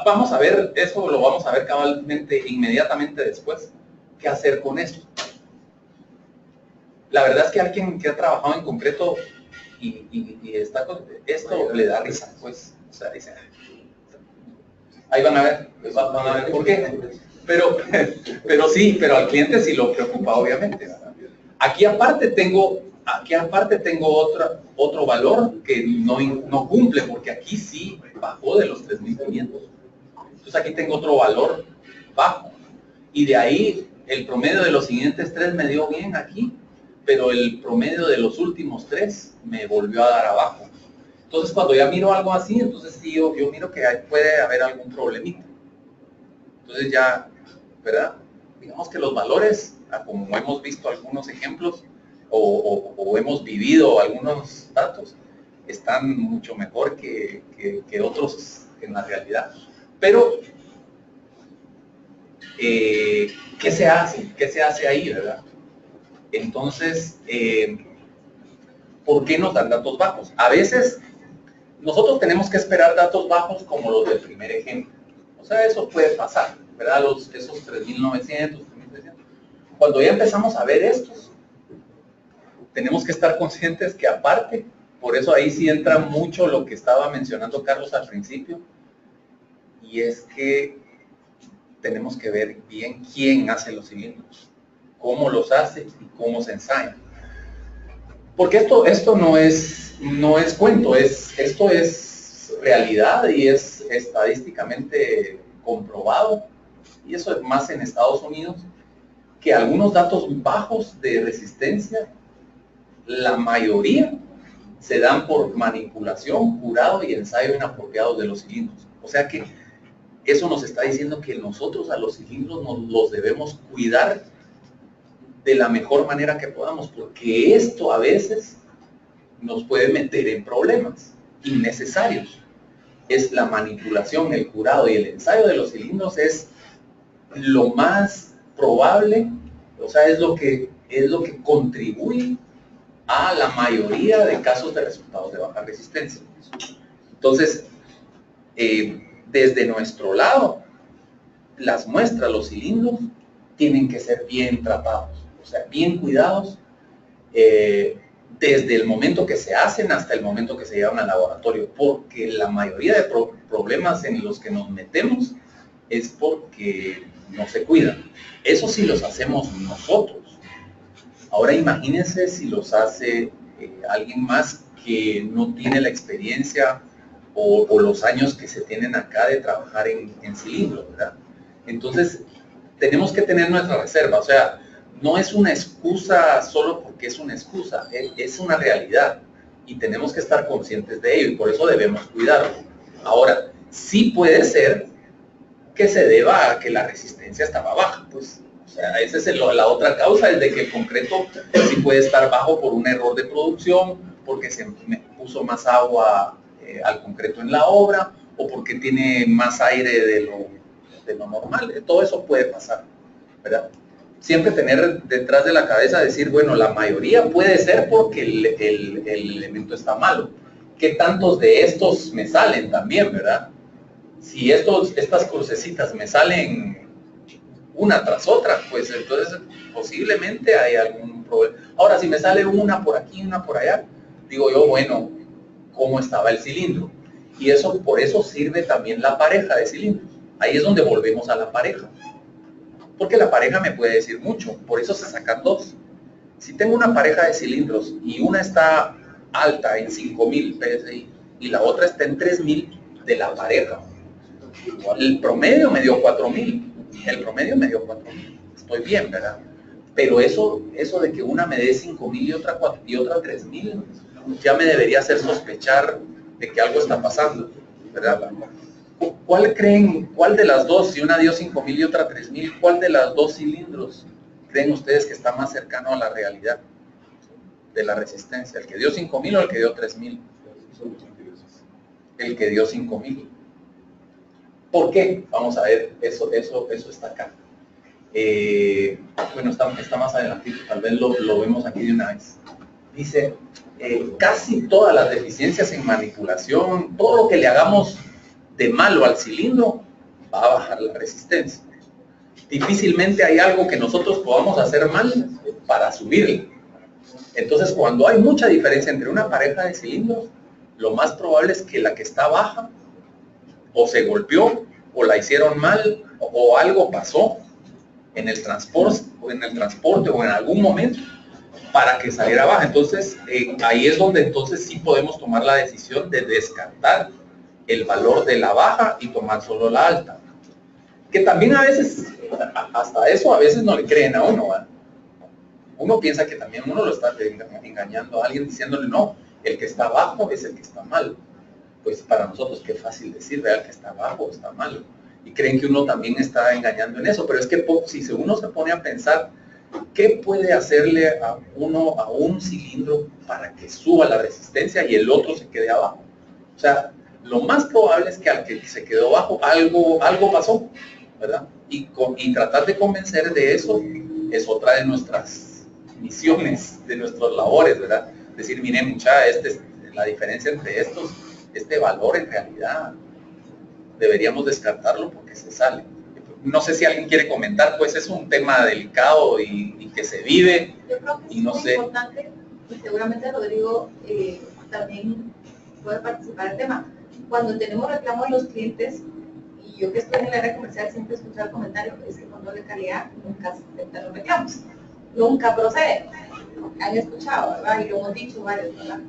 vamos a ver, eso lo vamos a ver cabalmente inmediatamente después. ¿Qué hacer con esto? La verdad es que alguien que ha trabajado en concreto y está con esto le da risa, pues, o sea, dice, ahí van a ver por qué. Pero sí, pero al cliente sí lo preocupa, obviamente, ¿verdad? Aquí aparte tengo aquí aparte tengo otro valor que no cumple, porque aquí sí bajó de los 3.500. Entonces aquí tengo otro valor bajo. Y de ahí el promedio de los siguientes 3 me dio bien aquí, pero el promedio de los últimos 3 me volvió a dar abajo. Entonces cuando ya miro algo así, entonces sí, yo miro que puede haber algún problemita. Entonces ya, ¿verdad? Digamos que los valores, como hemos visto algunos ejemplos, o hemos vivido algunos datos, están mucho mejor que otros en la realidad. Pero, ¿qué se hace? ¿Qué se hace ahí, verdad? Entonces, ¿por qué nos dan datos bajos? A veces, nosotros tenemos que esperar datos bajos como los del primer ejemplo. O sea, eso puede pasar, ¿verdad? Esos 3.900, 3.300. Cuando ya empezamos a ver estos, tenemos que estar conscientes que aparte, por eso ahí sí entra mucho lo que estaba mencionando Carlos al principio, y es que tenemos que ver bien quién hace los cilindros, cómo los hace y cómo se ensayan. Porque esto no es cuento, esto es realidad y es estadísticamente comprobado, y eso es más en Estados Unidos, que algunos datos bajos de resistencia, la mayoría se dan por manipulación, curado y ensayo inapropiado de los cilindros. O sea que eso nos está diciendo que nosotros a los cilindros nos los debemos cuidar de la mejor manera que podamos, porque esto a veces nos puede meter en problemas innecesarios. Es la manipulación, el curado y el ensayo de los cilindros es lo más probable, o sea, es lo que contribuye a la mayoría de casos de resultados de baja resistencia. Entonces, desde nuestro lado, las muestras, los cilindros, tienen que ser bien tratados, o sea, bien cuidados, desde el momento que se hacen hasta el momento que se llevan al laboratorio, porque la mayoría de problemas en los que nos metemos es porque no se cuidan. Eso sí los hacemos nosotros. Ahora imagínense si los hace alguien más que no tiene la experiencia o los años que se tienen acá de trabajar en cilindros, ¿verdad? Entonces, tenemos que tener nuestra reserva, o sea, no es una excusa solo porque es una excusa, es una realidad y tenemos que estar conscientes de ello y por eso debemos cuidarlo. Ahora, sí puede ser que se deba a que la resistencia estaba baja, pues, o sea, esa es la otra causa, es de que el concreto sí puede estar bajo por un error de producción, porque se puso más agua al concreto en la obra, o porque tiene más aire de lo normal. Todo eso puede pasar, ¿verdad? Siempre tener detrás de la cabeza, decir, bueno, la mayoría puede ser porque el elemento está malo. ¿Qué tantos de estos me salen también, verdad? Si estas crucecitas me salen una tras otra, pues entonces posiblemente hay algún problema. Ahora, si me sale una por aquí, una por allá, digo yo, bueno, ¿cómo estaba el cilindro? Y eso, por eso sirve también la pareja de cilindros. Ahí es donde volvemos a la pareja. Porque la pareja me puede decir mucho, por eso se sacan dos. Si tengo una pareja de cilindros y una está alta en 5.000 PSI y la otra está en 3.000 de la pareja, el promedio me dio 4.000. El promedio me dio 4.000. Estoy bien, ¿verdad? Pero eso de que una me dé 5.000 y otra 3.000, ya me debería hacer sospechar de que algo está pasando, ¿verdad? ¿Cuál de las dos, si una dio 5.000 y otra 3.000, cuál de las dos cilindros creen ustedes que está más cercano a la realidad de la resistencia? ¿El que dio 5.000 o el que dio 3.000? El que dio 5.000. ¿Por qué? Vamos a ver, eso está acá. Bueno, está más adelantito, tal vez lo vemos aquí de una vez. Dice, casi todas las deficiencias en manipulación, todo lo que le hagamos de malo al cilindro, va a bajar la resistencia. Difícilmente hay algo que nosotros podamos hacer mal para subirla. Entonces, cuando hay mucha diferencia entre una pareja de cilindros, lo más probable es que la que está baja o se golpeó, o la hicieron mal, o algo pasó en el transporte o en algún momento para que saliera baja. Entonces, ahí es donde entonces sí podemos tomar la decisión de descartar el valor de la baja y tomar solo la alta. Que también a veces, hasta eso a veces no le creen a uno, ¿verdad? Uno piensa que también uno lo está engañando a alguien diciéndole, no, el que está abajo es el que está mal. Pues para nosotros qué fácil decir, ¿verdad? El que está abajo está mal. Y creen que uno también está engañando en eso, pero es que si uno se pone a pensar, ¿qué puede hacerle a un cilindro para que suba la resistencia y el otro se quede abajo? O sea, lo más probable es que al que se quedó abajo algo pasó, ¿verdad? Y tratar de convencer de eso es otra de nuestras misiones, de nuestras labores, ¿verdad? Decir, miren, mucha, la diferencia entre estos, este valor en realidad deberíamos descartarlo porque se sale. No sé si alguien quiere comentar, pues es un tema delicado y que se vive. Yo creo que y no es muy sé. importante, y seguramente Rodrigo también puede participar en el tema. Cuando tenemos reclamos de los clientes, y yo que estoy en el área comercial siempre escucho el comentario, es que control de calidad nunca se aceptan los reclamos, nunca procede. Han escuchado, ¿verdad? Y lo hemos dicho varios, ¿verdad?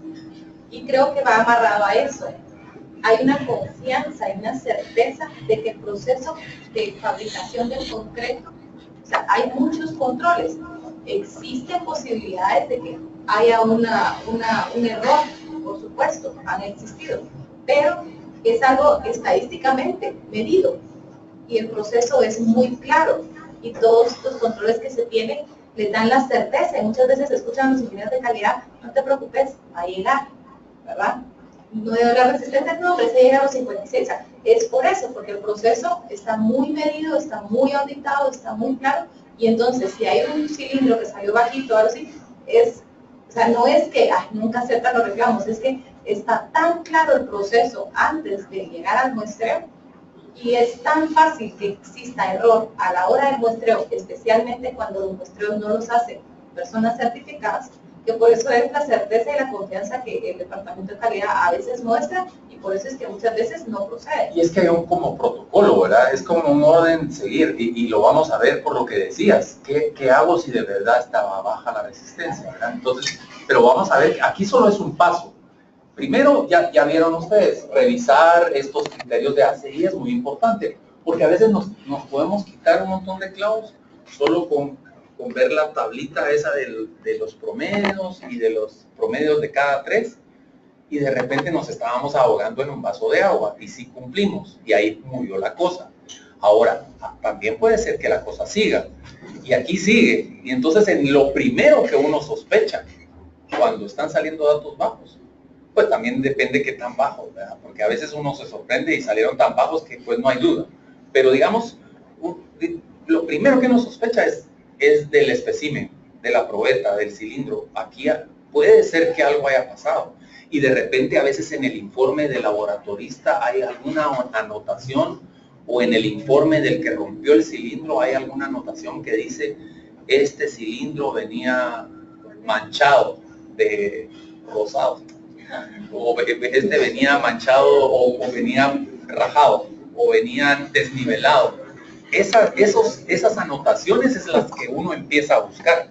Y creo que va amarrado a eso. Hay una confianza, hay una certeza de que el proceso de fabricación del concreto, o sea, hay muchos controles. Existen posibilidades de que haya un error, por supuesto, han existido, pero es algo estadísticamente medido y el proceso es muy claro y todos los controles que se tienen les dan la certeza y muchas veces escuchan a los ingenieros de calidad, no te preocupes, va a llegar, ¿verdad? No de la resistencia, no, pero se llega a los 56. O sea, es por eso, porque el proceso está muy medido, está muy auditado, está muy claro, y entonces si hay un cilindro que salió bajito, algo así, o sea, no es que nunca aceptan los reclamos, es que está tan claro el proceso antes de llegar al muestreo, y es tan fácil que exista error a la hora del muestreo, especialmente cuando los muestreos no los hacen personas certificadas, que por eso es la certeza y la confianza que el departamento de calidad a veces muestra y por eso es que muchas veces no procede. Y es que hay un como protocolo, ¿verdad? Es como un orden seguir y lo vamos a ver por lo que decías. ¿Qué hago si de verdad estaba baja la resistencia, ¿verdad? Entonces, pero vamos a ver, aquí solo es un paso. Primero, ya vieron ustedes, revisar estos criterios de ACI es muy importante, porque a veces nos podemos quitar un montón de clavos solo con ver la tablita esa de los promedios y de los promedios de cada tres, y de repente nos estábamos ahogando en un vaso de agua, y sí cumplimos, y ahí murió la cosa. Ahora, también puede ser que la cosa siga, y aquí sigue, y entonces en lo primero que uno sospecha, cuando están saliendo datos bajos, pues también depende qué tan bajos, ¿verdad? Porque a veces uno se sorprende y salieron tan bajos que pues no hay duda. Pero digamos, lo primero que uno sospecha es del espécimen, de la probeta, del cilindro. Aquí puede ser que algo haya pasado. Y de repente a veces en el informe del laboratorista hay alguna anotación, o en el informe del que rompió el cilindro hay alguna anotación que dice, este cilindro venía manchado de rosado, o este venía manchado, o venía rajado, o venía desnivelado. Esas anotaciones es las que uno empieza a buscar,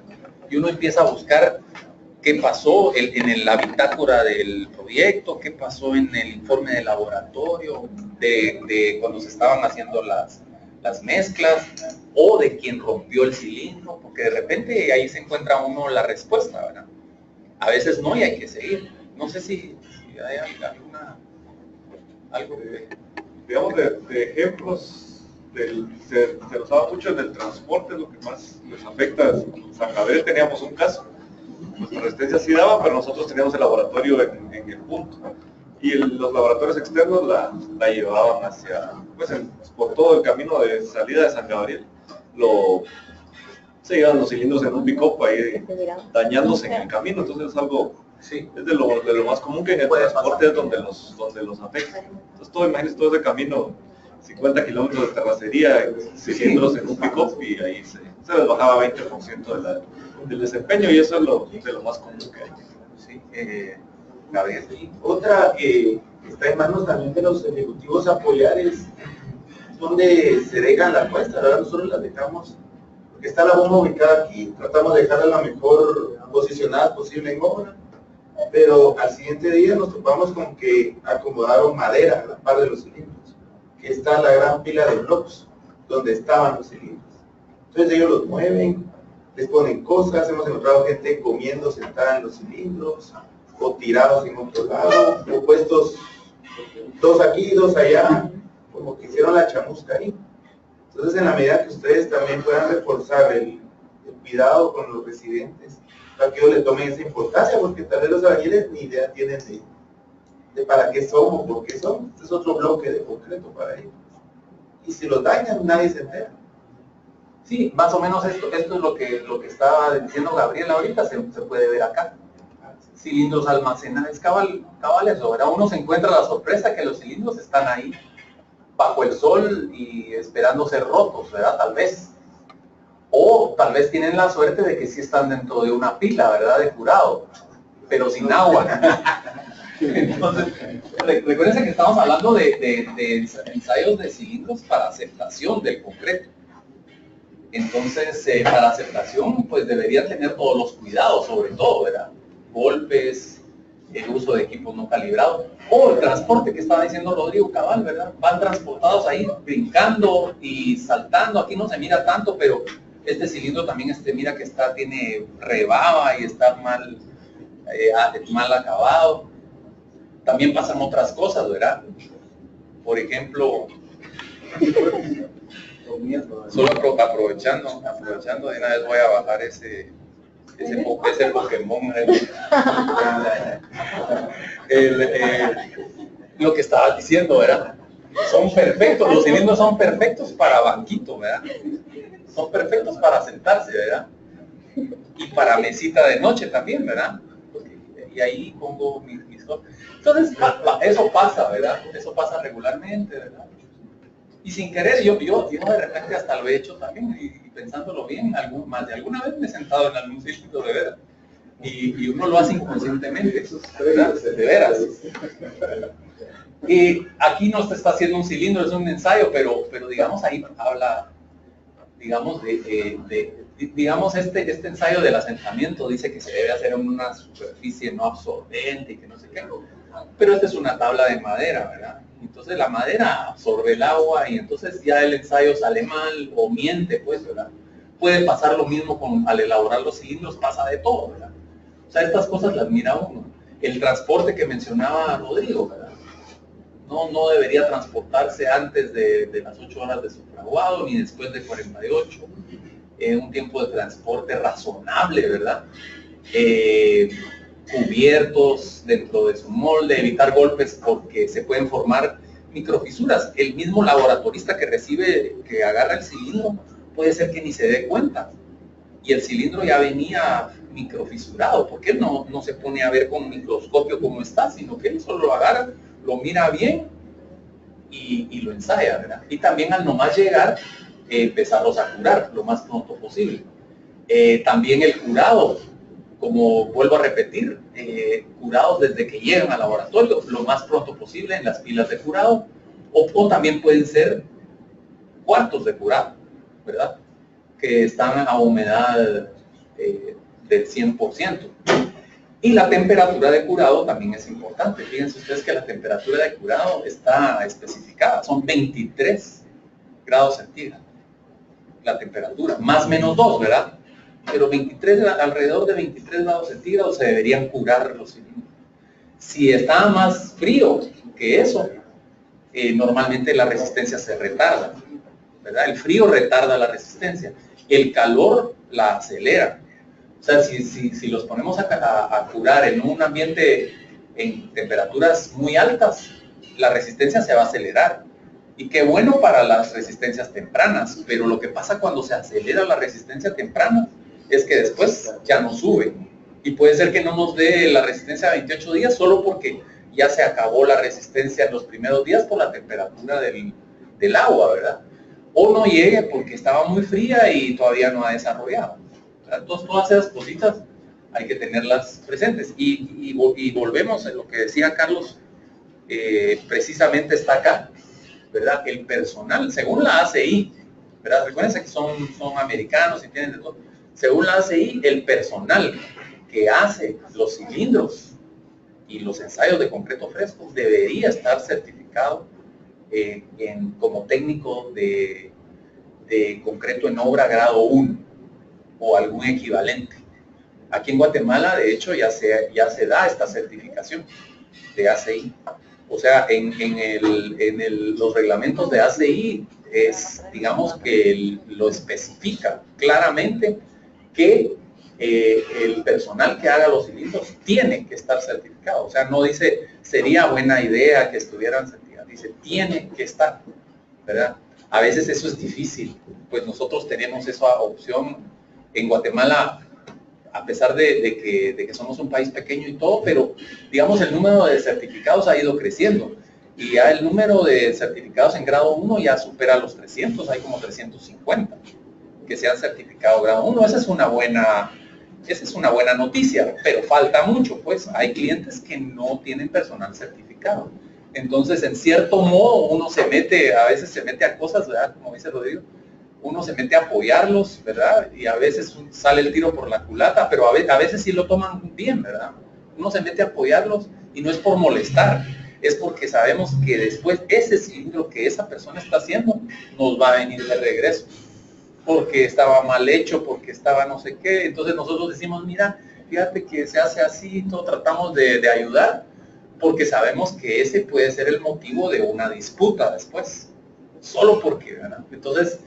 y uno empieza a buscar qué pasó en la bitácora del proyecto, qué pasó en el informe de laboratorio, de cuando se estaban haciendo las mezclas, o de quien rompió el cilindro, porque de repente ahí se encuentra uno la respuesta, ¿verdad? A veces no, y hay que seguir. No sé si hay algo que... Digamos, de ejemplos, se nos daba mucho en el transporte, lo que más les afecta. En San Gabriel teníamos un caso, nuestra resistencia sí daba, pero nosotros teníamos el laboratorio en el punto. Y los laboratorios externos la llevaban hacia, pues por todo el camino de salida de San Gabriel. Se llevan los cilindros en un pick-up ahí dañándose en el camino, entonces es algo, sí, es de lo más común que en el transporte es donde los afecta. Entonces imagínense todo ese camino, 50 kilómetros de terracería, cilindros en un pick-up, y ahí se les bajaba 20% del desempeño, y eso es de lo más común que hay. Sí, Gabriel. Sí. Otra que está en manos también de los ejecutivos apoyar es donde se dejan las muestras, ¿verdad? Nosotros las dejamos Está la bomba ubicada aquí, tratamos de dejarla la mejor posicionada posible en obra, pero al siguiente día nos topamos con que acomodaron madera a la par de los cilindros, que está la gran pila de blocks donde estaban los cilindros. Entonces ellos los mueven, les ponen cosas, hemos encontrado gente comiendo sentada en los cilindros, o tirados en otro lado, o puestos dos aquí, dos allá, como que hicieron la chamusca ahí. Entonces, en la medida que ustedes también puedan reforzar el cuidado con los residentes, para que ellos le tomen esa importancia, porque tal vez los albañiles ni idea tienen de para qué son o por qué son. Este es otro bloque de concreto para ellos. Y si los dañan, nadie se entera. Sí, más o menos esto es lo que estaba diciendo Gabriel ahorita, se puede ver acá. Cilindros almacenados, cabal eso, ¿verdad? Uno se encuentra la sorpresa que los cilindros están ahí, bajo el sol y esperando ser rotos, ¿verdad? Tal vez. O tal vez tienen la suerte de que sí están dentro de una pila, ¿verdad? De curado, pero sin agua. Entonces, recuérdense que estamos hablando de ensayos de cilindros para aceptación del concreto. Entonces, para aceptación, pues deberían tener todos los cuidados, sobre todo, ¿verdad? Golpes, el uso de equipos no calibrados, o el transporte que estaba diciendo Rodrigo cabal, ¿verdad? Van transportados ahí, brincando y saltando. Aquí no se mira tanto, pero este cilindro también, mira que tiene rebaba y está mal acabado. También pasan otras cosas, ¿verdad? Por ejemplo, solo aprovechando de una vez voy a bajar ese Pokémon. Lo que estabas diciendo, ¿verdad? Son perfectos, los cilindros son perfectos para banquito, ¿verdad? Son perfectos para sentarse, ¿verdad? Y para mesita de noche también, ¿verdad? Y ahí pongo mis cosas. Entonces, eso pasa, ¿verdad? Eso pasa regularmente, ¿verdad? Y sin querer, yo de repente hasta lo he hecho también, y pensándolo bien, más de alguna vez me he sentado en algún cilindro de veras. Y uno lo hace inconscientemente, ¿verdad? De veras. Y aquí no se está haciendo un cilindro, es un ensayo, pero digamos ahí habla, digamos, digamos este ensayo del asentamiento dice que se debe hacer en una superficie no absorbente y que no sé qué, pero esta es una tabla de madera, ¿verdad? Entonces la madera absorbe el agua y entonces ya el ensayo sale mal o miente, pues, ¿verdad? Puede pasar lo mismo al elaborar los cilindros, pasa de todo, ¿verdad? O sea, estas cosas las mira uno. El transporte que mencionaba Rodrigo, ¿verdad? No debería transportarse antes de las 8 horas de sufraguado ni después de 48. Un tiempo de transporte razonable, ¿verdad? Cubiertos dentro de su molde, evitar golpes porque se pueden formar microfisuras. El mismo laboratorista que agarra el cilindro puede ser que ni se dé cuenta y el cilindro ya venía microfisurado, porque él no se pone a ver con microscopio cómo está, sino que él solo lo agarra, lo mira bien y lo ensaya, ¿verdad? Y también al nomás llegar, empezarlos a curar lo más pronto posible. También el curado, como vuelvo a repetir, curados desde que llegan al laboratorio lo más pronto posible en las pilas de curado, o también pueden ser cuartos de curado, ¿verdad? Que están a humedad del 100%. Y la temperatura de curado también es importante. Fíjense ustedes que la temperatura de curado está especificada, son 23 grados centígrados. La temperatura, más menos 2, ¿verdad? Pero alrededor de 23 grados centígrados se deberían curar los cilindros. Si está más frío que eso, normalmente la resistencia se retarda, ¿verdad? El frío retarda la resistencia, el calor la acelera. O sea, si los ponemos a curar en un ambiente en temperaturas muy altas, la resistencia se va a acelerar. Y qué bueno para las resistencias tempranas, pero lo que pasa cuando se acelera la resistencia temprana es que después ya no sube. Y puede ser que no nos dé la resistencia a 28 días solo porque ya se acabó la resistencia en los primeros días por la temperatura del agua, ¿verdad? O no llegue porque estaba muy fría y todavía no ha desarrollado. Entonces, todas esas cositas hay que tenerlas presentes. Y volvemos a lo que decía Carlos, precisamente está acá, ¿verdad? El personal, según la ACI, ¿verdad? Recuérdense que son americanos y tienen de todo. Según la ACI, el personal que hace los cilindros y los ensayos de concreto fresco debería estar certificado como técnico de concreto en obra grado 1 o algún equivalente. Aquí en Guatemala, de hecho, ya se da esta certificación de ACI. O sea, los reglamentos de ACI digamos que lo especifica claramente que el personal que haga los cilindros tiene que estar certificado. O sea, no dice, sería buena idea que estuvieran certificados, dice, tiene que estar, ¿verdad? A veces eso es difícil, pues nosotros tenemos esa opción en Guatemala, a pesar de que somos un país pequeño y todo, pero digamos el número de certificados ha ido creciendo y ya el número de certificados en grado 1 ya supera los 300, hay como 350 que se han certificado grado 1. Esa es una buena noticia, pero falta mucho, pues hay clientes que no tienen personal certificado. Entonces, en cierto modo, uno a veces se mete a cosas, ¿verdad? Como dice Rodrigo, uno se mete a apoyarlos, ¿verdad? Y a veces sale el tiro por la culata, pero a veces sí lo toman bien, ¿verdad? Uno se mete a apoyarlos y no es por molestar, es porque sabemos que después ese cilindro que esa persona está haciendo nos va a venir de regreso, porque estaba mal hecho, porque estaba no sé qué. Entonces nosotros decimos, mira, fíjate que se hace así, todo tratamos de ayudar, porque sabemos que ese puede ser el motivo de una disputa después, solo porque, ¿verdad? Entonces,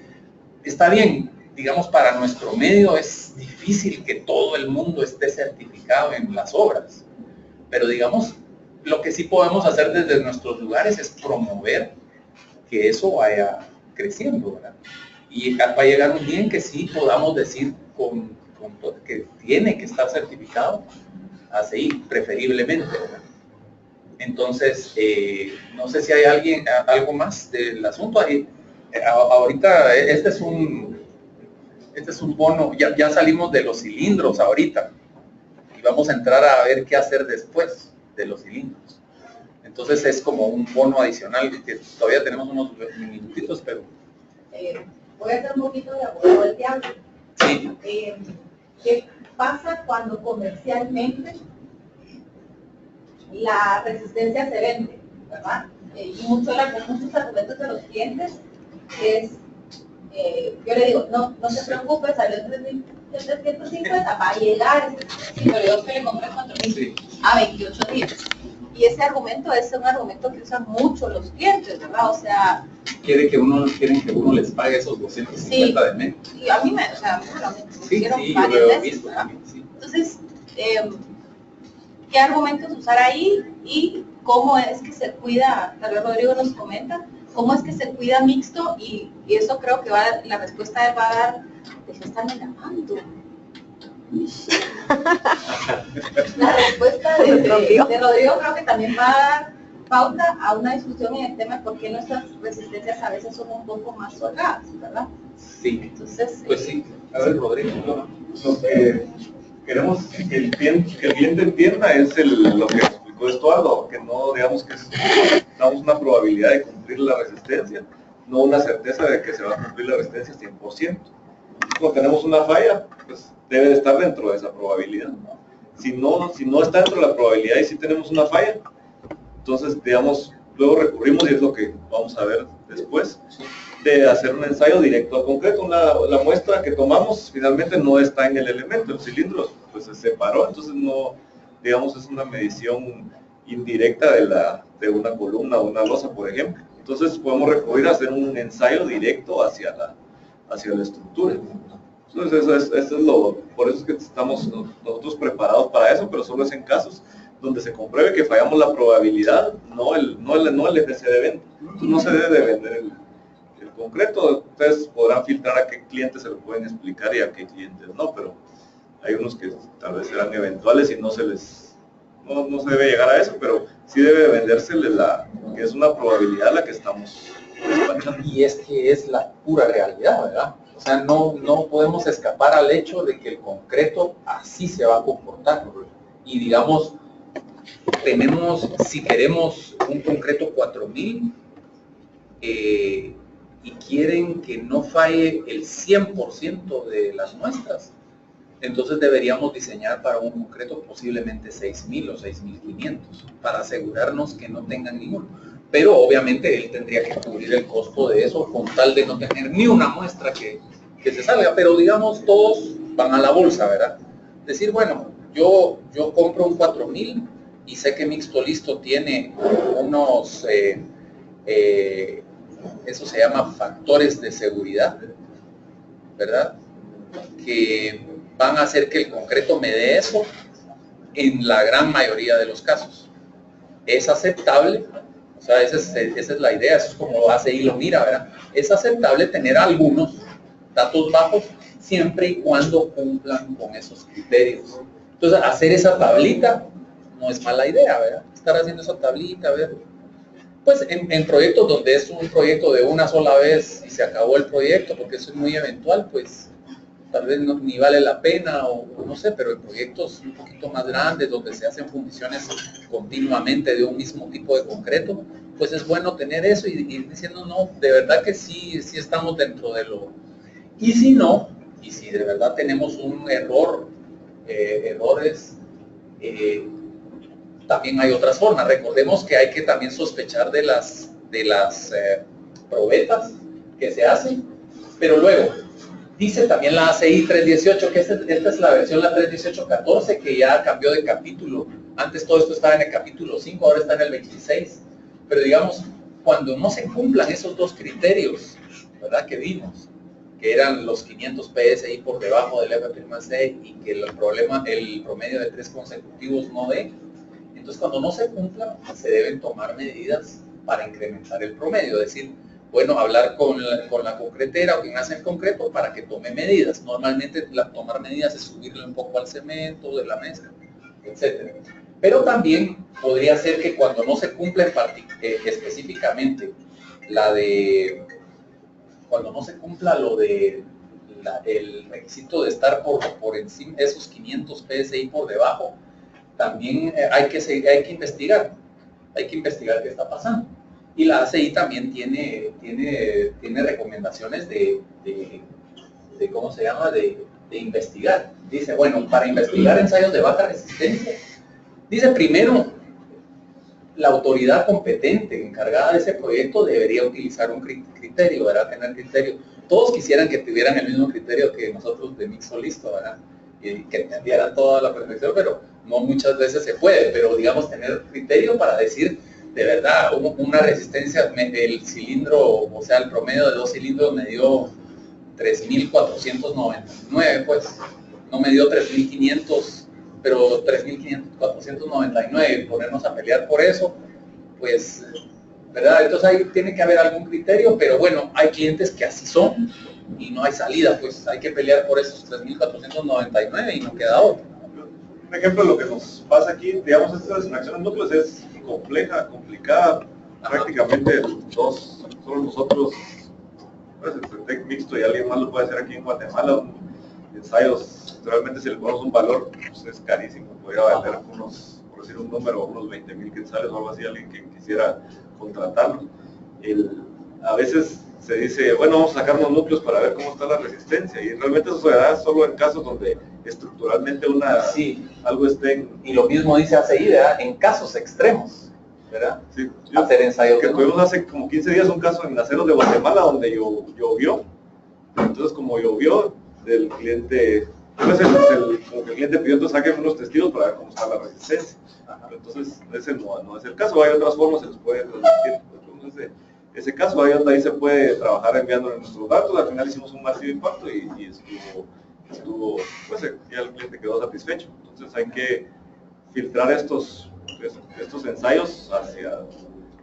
está bien, digamos, para nuestro medio es difícil que todo el mundo esté certificado en las obras, pero digamos, lo que sí podemos hacer desde nuestros lugares es promover que eso vaya creciendo, ¿verdad? Y va a llegar un día en que sí podamos decir que tiene que estar certificado, así, preferiblemente, ¿verdad? Entonces, no sé si hay algo más del asunto. Ahorita, este es un bono, ya salimos de los cilindros ahorita, y vamos a entrar a ver qué hacer después de los cilindros. Entonces es como un bono adicional, que todavía tenemos unos minutitos, pero... voy a hacer un poquito de abogado del diablo. Sí. ¿Qué pasa cuando comercialmente la resistencia se vende, verdad? Y muchos argumentos de los clientes es, yo le digo, no se preocupe, salió en 350, va a llegar, sí, pero yo que le compré 4.000 a 28 días. Y ese argumento es un argumento que usan mucho los clientes, ¿verdad? O sea... Quieren que uno les pague esos 250 de mes. Y a mí me hicieron varias veces, ¿verdad? Sí. Entonces, ¿qué argumentos usar ahí? Y cómo es que se cuida, tal vez Rodrigo nos comenta, cómo es que se cuida mixto, y eso creo que la respuesta va a dar, pues están llamando. La respuesta de Rodrigo creo que también va a dar pauta a una discusión en el tema de por qué nuestras resistencias a veces son un poco más holgadas, ¿verdad? Sí. Entonces, pues sí. A ver, Rodrigo. Lo que queremos que el cliente entienda es lo que explicó Estuardo, que no, digamos que damos una probabilidad de cumplir la resistencia, no una certeza de que se va a cumplir la resistencia 100%. Cuando tenemos una falla, pues debe de estar dentro de esa probabilidad, ¿no? Si no está dentro de la probabilidad y si tenemos una falla, entonces, digamos, luego recurrimos, y es lo que vamos a ver después, de hacer un ensayo directo al concreto. La muestra que tomamos finalmente no está en el elemento, el cilindro pues se separó, entonces no, digamos, es una medición indirecta de una columna o una losa, por ejemplo. Entonces podemos recurrir a hacer un ensayo directo hacia la estructura. Entonces eso es por eso es que estamos nosotros preparados para eso, pero solo es en casos donde se compruebe que fallamos la probabilidad, no el FC de venta. Entonces no se debe de vender el concreto. Ustedes podrán filtrar a qué clientes se lo pueden explicar y a qué clientes no, pero hay unos que tal vez serán eventuales y no se debe llegar a eso, pero sí debe vendérsele que es una probabilidad la que estamos despachando. Y es que es la pura realidad, ¿verdad? O sea, no podemos escapar al hecho de que el concreto así se va a comportar. Y digamos, si queremos un concreto 4000, y quieren que no falle el 100% de las muestras, entonces deberíamos diseñar para un concreto posiblemente 6.000 o 6.500 para asegurarnos que no tengan ninguno. Pero obviamente él tendría que cubrir el costo de eso con tal de no tener ni una muestra que se salga. Pero digamos, todos van a la bolsa, ¿verdad? Decir, bueno, yo compro un 4.000 y sé que Mixto Listo tiene unos, eso se llama factores de seguridad, ¿verdad? Que van a hacer que el concreto me dé eso en la gran mayoría de los casos. Es aceptable, o sea, esa es la idea, eso es como lo hace y lo mira, ¿verdad? Es aceptable tener algunos datos bajos siempre y cuando cumplan con esos criterios. Entonces, hacer esa tablita no es mala idea, ¿verdad? Estar haciendo esa tablita, a ver. Pues en proyectos donde es un proyecto de una sola vez y se acabó el proyecto, porque eso es muy eventual, pues tal vez ni vale la pena o no sé, pero en proyectos un poquito más grandes donde se hacen fundiciones continuamente de un mismo tipo de concreto, pues es bueno tener eso y ir diciendo, no, de verdad que sí estamos dentro de lo... Y si no, y si de verdad tenemos un errores, también hay otras formas. Recordemos que hay que también sospechar de las probetas que se hacen, pero luego dice también la ACI 318, que esta es la versión, la 318.14, que ya cambió de capítulo. Antes todo esto estaba en el capítulo 5, ahora está en el 26. Pero digamos, cuando no se cumplan esos dos criterios, ¿verdad? Que vimos, que eran los 500 PSI por debajo del F'6 y que el promedio de 3 consecutivos no dé, entonces cuando no se cumplan, se deben tomar medidas para incrementar el promedio, es decir, bueno, hablar con la concretera o quien hace el concreto para que tome medidas. Normalmente tomar medidas es subirle un poco al cemento de la mezcla, etc. Pero también podría ser que cuando no se cumple específicamente cuando no se cumpla el requisito de estar por encima de esos 500 PSI por debajo, también hay que investigar qué está pasando. Y la ACI también tiene recomendaciones de ¿cómo se llama? De investigar. Dice, bueno, para investigar ensayos de baja resistencia, dice primero, la autoridad competente encargada de ese proyecto debería utilizar un criterio, ¿verdad? Tener criterio. Todos quisieran que tuvieran el mismo criterio que nosotros de Mixto Listo, ¿verdad? Y que entendieran toda la perfección, pero no muchas veces se puede. Pero digamos, tener criterio para decir, de verdad, una resistencia, el cilindro, o sea, el promedio de 2 cilindros me dio 3.499, pues, no me dio 3.500, pero 3.499, ponernos a pelear por eso, pues, ¿verdad? Entonces ahí tiene que haber algún criterio, pero bueno, hay clientes que así son y no hay salida, pues hay que pelear por esos 3.499 y no queda otro. Un ejemplo de lo que nos pasa aquí, digamos, esta extracción de núcleos es compleja, complicada. Prácticamente solo nosotros, pues, el Tec Mixto y alguien más lo puede hacer aquí en Guatemala. Ensayos, realmente si le ponemos un valor, pues es carísimo. Podría valer unos, por decir un número, unos 20.000 quetzales o algo así, alguien que quisiera contratarlo. A veces se dice, bueno, vamos a sacar unos núcleos para ver cómo está la resistencia, y realmente eso se da solo en casos donde estructuralmente algo esté en... Y lo mismo dice ACI, ¿verdad? En casos extremos, ¿verdad? Sí, hacer ensayos. Que tuvimos hace como 15 días un caso en Aceros de Guatemala donde llovió. Entonces, como llovió, el cliente, como que el cliente pidió, entonces saquen unos testigos para ver cómo está la resistencia. Entonces, ese no es el caso. Hay otras formas, se les puede transmitir. Entonces, ese caso, ahí se puede trabajar enviándole nuestros datos. Al final hicimos un masivo impacto y estuvo, pues ya el cliente quedó satisfecho. Entonces hay que filtrar estos ensayos hacia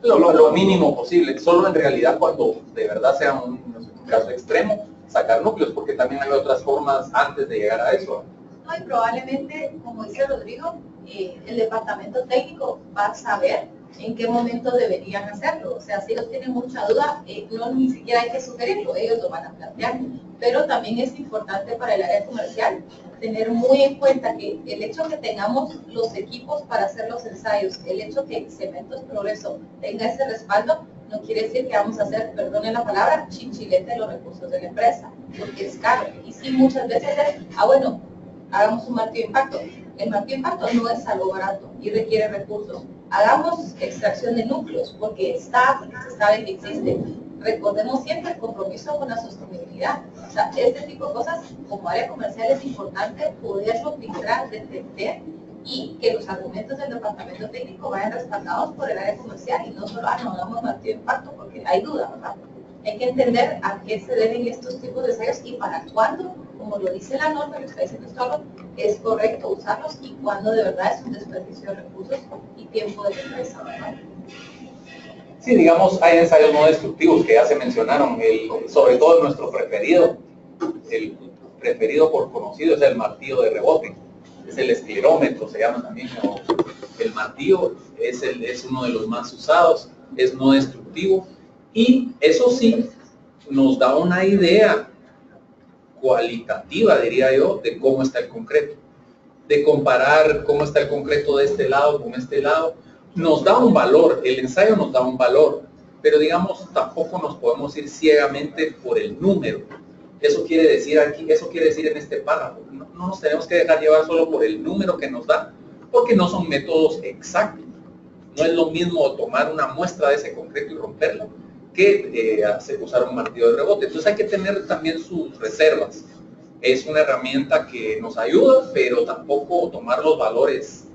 lo mínimo posible, solo en realidad cuando de verdad sea un caso extremo, sacar núcleos, porque también hay otras formas antes de llegar a eso. No, y probablemente, como dice Rodrigo, el departamento técnico va a saber en qué momento deberían hacerlo. O sea, si ellos tienen mucha duda, no ni siquiera hay que sugerirlo, ellos lo van a plantear. Pero también es importante para el área comercial tener muy en cuenta que el hecho que tengamos los equipos para hacer los ensayos, el hecho que Cementos Progreso tenga ese respaldo, no quiere decir que vamos a hacer, perdonen la palabra, chinchilete de los recursos de la empresa, porque es caro. Y sí, muchas veces es, bueno, hagamos un martillo de impacto. El martillo de impacto no es algo barato y requiere recursos. Hagamos extracción de núcleos, porque se sabe que existe. Recordemos siempre el compromiso con la sostenibilidad. O sea, este tipo de cosas, como área comercial, es importante poderlo filtrar, detectar y que los argumentos del departamento técnico vayan respaldados por el área comercial y no solo, no hagamos martillo de impacto, porque hay duda, ¿verdad? Hay que entender a qué se deben estos tipos de ensayos y para cuándo, como lo dice la norma, lo está diciendo esto, es correcto usarlos y cuándo de verdad es un desperdicio de recursos y tiempo de la empresa, ¿verdad? Sí, digamos, hay ensayos no destructivos que ya se mencionaron, sobre todo nuestro preferido, el preferido por conocido es el martillo de rebote, es el esclerómetro, se llama también, o el martillo es uno de los más usados, es no destructivo, y eso sí, nos da una idea cualitativa, diría yo, de cómo está el concreto, de comparar cómo está el concreto de este lado con este lado, nos da un valor, el ensayo nos da un valor, pero digamos, tampoco nos podemos ir ciegamente por el número. Eso quiere decir aquí, eso quiere decir en este párrafo, no nos tenemos que dejar llevar solo por el número que nos da, porque no son métodos exactos. No es lo mismo tomar una muestra de ese concreto y romperlo, que usar un martillo de rebote. Entonces hay que tener también sus reservas. Es una herramienta que nos ayuda, pero tampoco tomar los valores,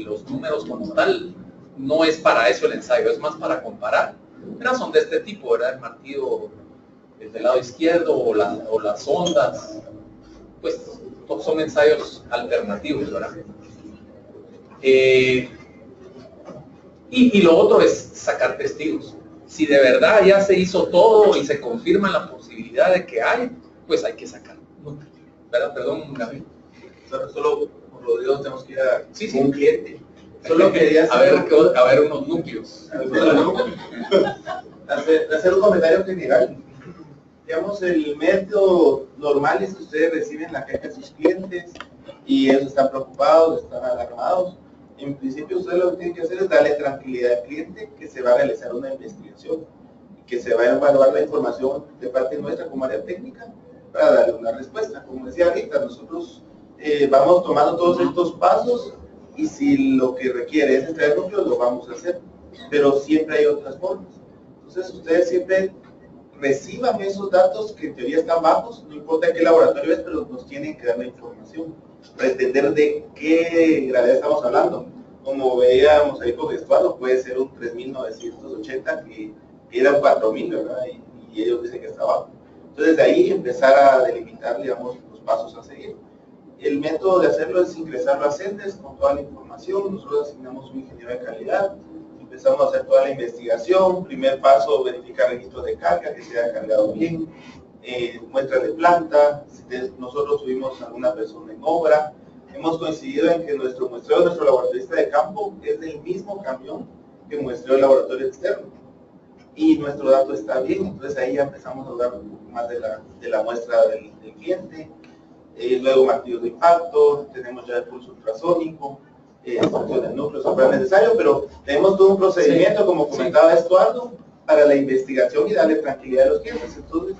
los números como tal, no es para eso el ensayo, es más para comparar. Pero son de este tipo, ¿verdad? El martillo del lado izquierdo o las ondas, pues son ensayos alternativos, ¿verdad? Y lo otro es sacar testigos. Si de verdad ya se hizo todo y se confirma la posibilidad de que hay, pues hay que sacar. ¿Verdad? Perdón, Gabriel. Solo por lo de Dios tenemos que ir a un cliente. Solo quería a ver unos núcleos. hacer un comentario general. Digamos, el método normal es que ustedes reciben la queja de sus clientes y ellos están preocupados, están alarmados. En principio, ustedes lo que tienen que hacer es darle tranquilidad al cliente que se va a realizar una investigación y que se va a evaluar la información de parte nuestra como área técnica para darle una respuesta. Como decía ahorita, nosotros vamos tomando todos estos pasos y si lo que requiere es extraer núcleos, lo vamos a hacer, pero siempre hay otras formas. Entonces, ustedes siempre reciban esos datos que en teoría están bajos, no importa qué laboratorio es, pero nos tienen que dar la información para entender de qué gravedad estamos hablando. Como veíamos ahí con Estuardo, puede ser un 3.980 que era un 4.000, ¿verdad? Y ellos dicen que está bajo. Entonces, de ahí empezar a delimitar, digamos, los pasos a seguir. El método de hacerlo es ingresarlo a CENDES con toda la información. Nosotros asignamos un ingeniero de calidad, empezamos a hacer toda la investigación. Primer paso, verificar registros de carga, que se haya cargado bien, muestras de planta. Nosotros tuvimos alguna persona en obra. Hemos coincidido en que nuestro muestreo, nuestro laboratorista de campo, es del mismo camión que muestreó el laboratorio externo. Y nuestro dato está bien, entonces ahí ya empezamos a hablar un poco más de la muestra del cliente. Luego martillos de impacto, tenemos ya el pulso ultrasónico, extracción del núcleo, eso fue necesario, pero tenemos todo un procedimiento, como comentaba Estuardo, para la investigación y darle tranquilidad a los clientes. Entonces,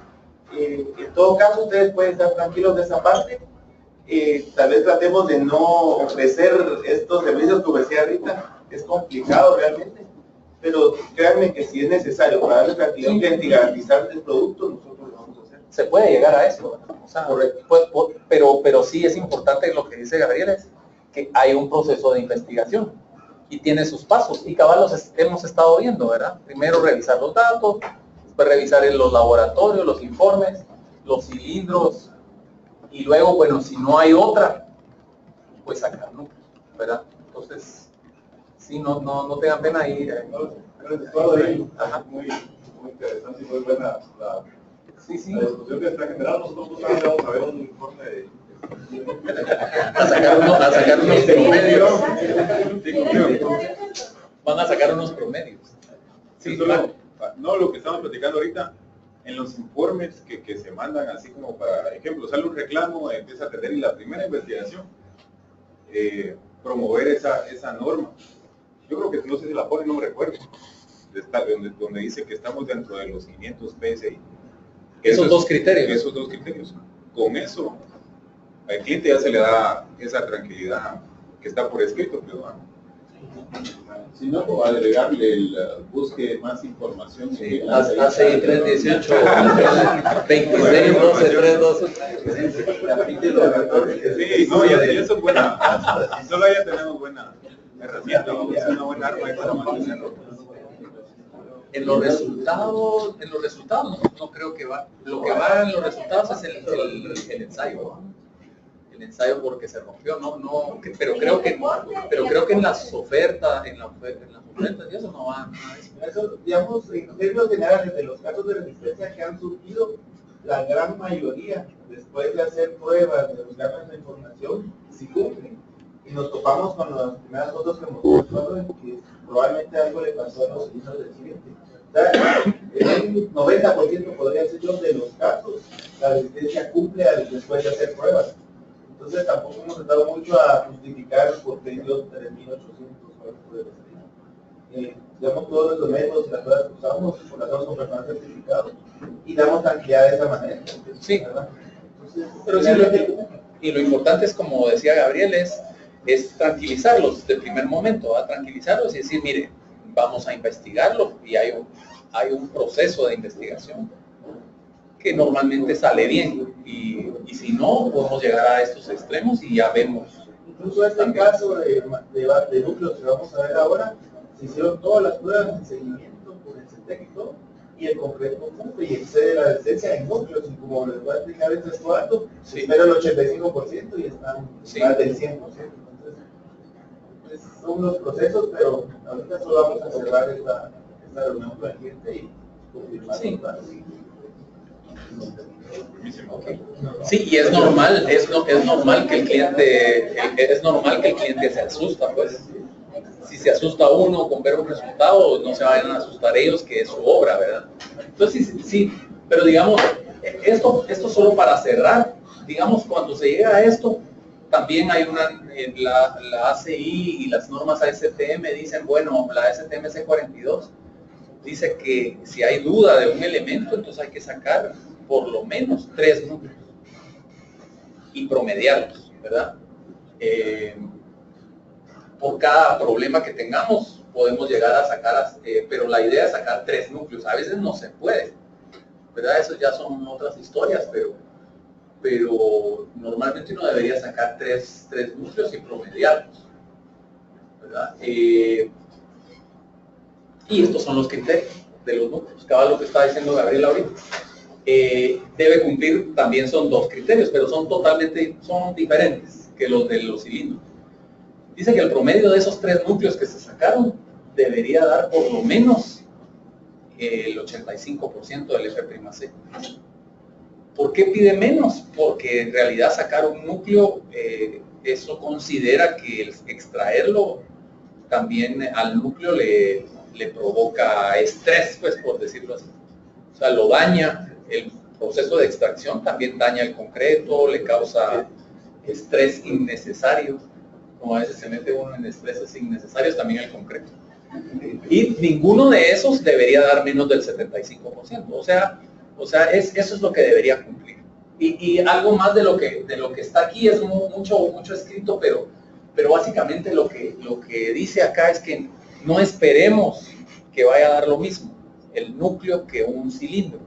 en todo caso, ustedes pueden estar tranquilos de esa parte. Tal vez tratemos de no ofrecer estos servicios, como decía Rita, es complicado realmente, pero créanme que si es necesario para darle tranquilidad al cliente y garantizar el producto, nosotros lo vamos a hacer. Se puede llegar a eso, o sea, pero sí es importante lo que dice Gabriel, es que hay un proceso de investigación y tiene sus pasos, y cabal los hemos estado viendo, ¿verdad? Primero revisar los datos, después revisar en los laboratorios, los informes, los cilindros, y luego, bueno, si no hay otra, pues sacar núcleos, ¿verdad? Entonces, sí, no tengan pena ahí. Muy interesante y muy buena la discusión que está generando. Nosotros vamos a ver un informe de... a sacar unos promedios. Van a sacar unos promedios. Sí, solo, no, lo que estamos platicando ahorita, en los informes que se mandan, así como para ejemplo, sale un reclamo, empieza a tener y la primera investigación, promover esa norma. Yo creo que no sé si la ponen, no me recuerdo, donde dice que estamos dentro de los 500 PSI. Esos dos criterios. Esos dos criterios. Con eso, al cliente ya se le da esa tranquilidad que está por escrito, pero si no, agregarle el busque más información. Sí, hace 318 26 12 3 12. Sí, no, ya eso es buena. Solo ya tenemos buena herramienta, una buena arma para mantenerlo. En los resultados no creo que va. Lo que va en los resultados es el ensayo. El ensayo porque se rompió, pero creo que en las ofertas, y eso no va. Eso, digamos, en términos generales, de los casos de resistencia que han surgido, la gran mayoría, después de hacer pruebas, de buscar nuestra información, sí cumplen. Y nos topamos con las primeras fotos que mostró en que probablemente algo le pasó a los hijos del cliente. O sea, en un 90% podría ser de los casos, la resistencia cumple después de hacer pruebas. Entonces tampoco hemos tratado mucho a justificar por qué dio 3.800 euros de resistencia. Damos todos nuestros métodos y las pruebas que usamos, las hacemos con personal certificado y damos tranquilidad de esa manera. Sí. Entonces, pero sí, y lo importante es, como decía Gabriel, es tranquilizarlos desde el primer momento, tranquilizarlos y decir, mire, vamos a investigarlo, y hay un proceso de investigación que normalmente sale bien, y si no, podemos llegar a estos extremos y ya vemos. Incluso este caso de núcleos que vamos a ver ahora, se hicieron todas las pruebas de seguimiento por el CETEC y todo, y el concreto cumple y excede la resistencia en núcleos, y como les voy a explicar este estudio, Sí. espera el 85% y están Sí. más del 100%. Entonces, son unos procesos, pero ahorita solo vamos a cerrar esta reunión con el cliente y confirmar. Sí. los datos. Sí, y es normal que el cliente se asusta, pues. Si se asusta uno con ver un resultado, no se vayan a asustar ellos, que es su obra, ¿verdad? Entonces, sí, pero digamos, esto solo para cerrar, digamos, cuando se llega a esto, también hay la ACI y las normas ASTM dicen, bueno, la ASTM C42 dice que si hay duda de un elemento, entonces hay que sacar por lo menos 3 núcleos y promediarlos, ¿verdad? Por cada problema que tengamos podemos llegar a sacar, pero la idea es sacar 3 núcleos. A veces no se puede, ¿verdad? Eso ya son otras historias, pero normalmente uno debería sacar 3 núcleos y promediarlos, ¿verdad? Y estos son los criterios de los núcleos. Cada lo que está diciendo Gabriel ahorita. Debe cumplir, también son 2 criterios, pero son diferentes que los de los cilindros. Dice que el promedio de esos 3 núcleos que se sacaron debería dar por lo menos el 85% del F''C. ¿Por qué pide menos? Porque en realidad sacar un núcleo, eso considera que el extraerlo también al núcleo le provoca estrés, pues, por decirlo así. O sea, lo daña, el proceso de extracción también daña el concreto, le causa estrés innecesario. Como a veces se mete uno en estreses innecesarios, también el concreto. Y ninguno de esos debería dar menos del 75%. O sea, eso es lo que debería cumplir. Y algo más de lo que está aquí es mucho escrito, pero básicamente lo que dice acá es que no esperemos que vaya a dar lo mismo el núcleo que un cilindro,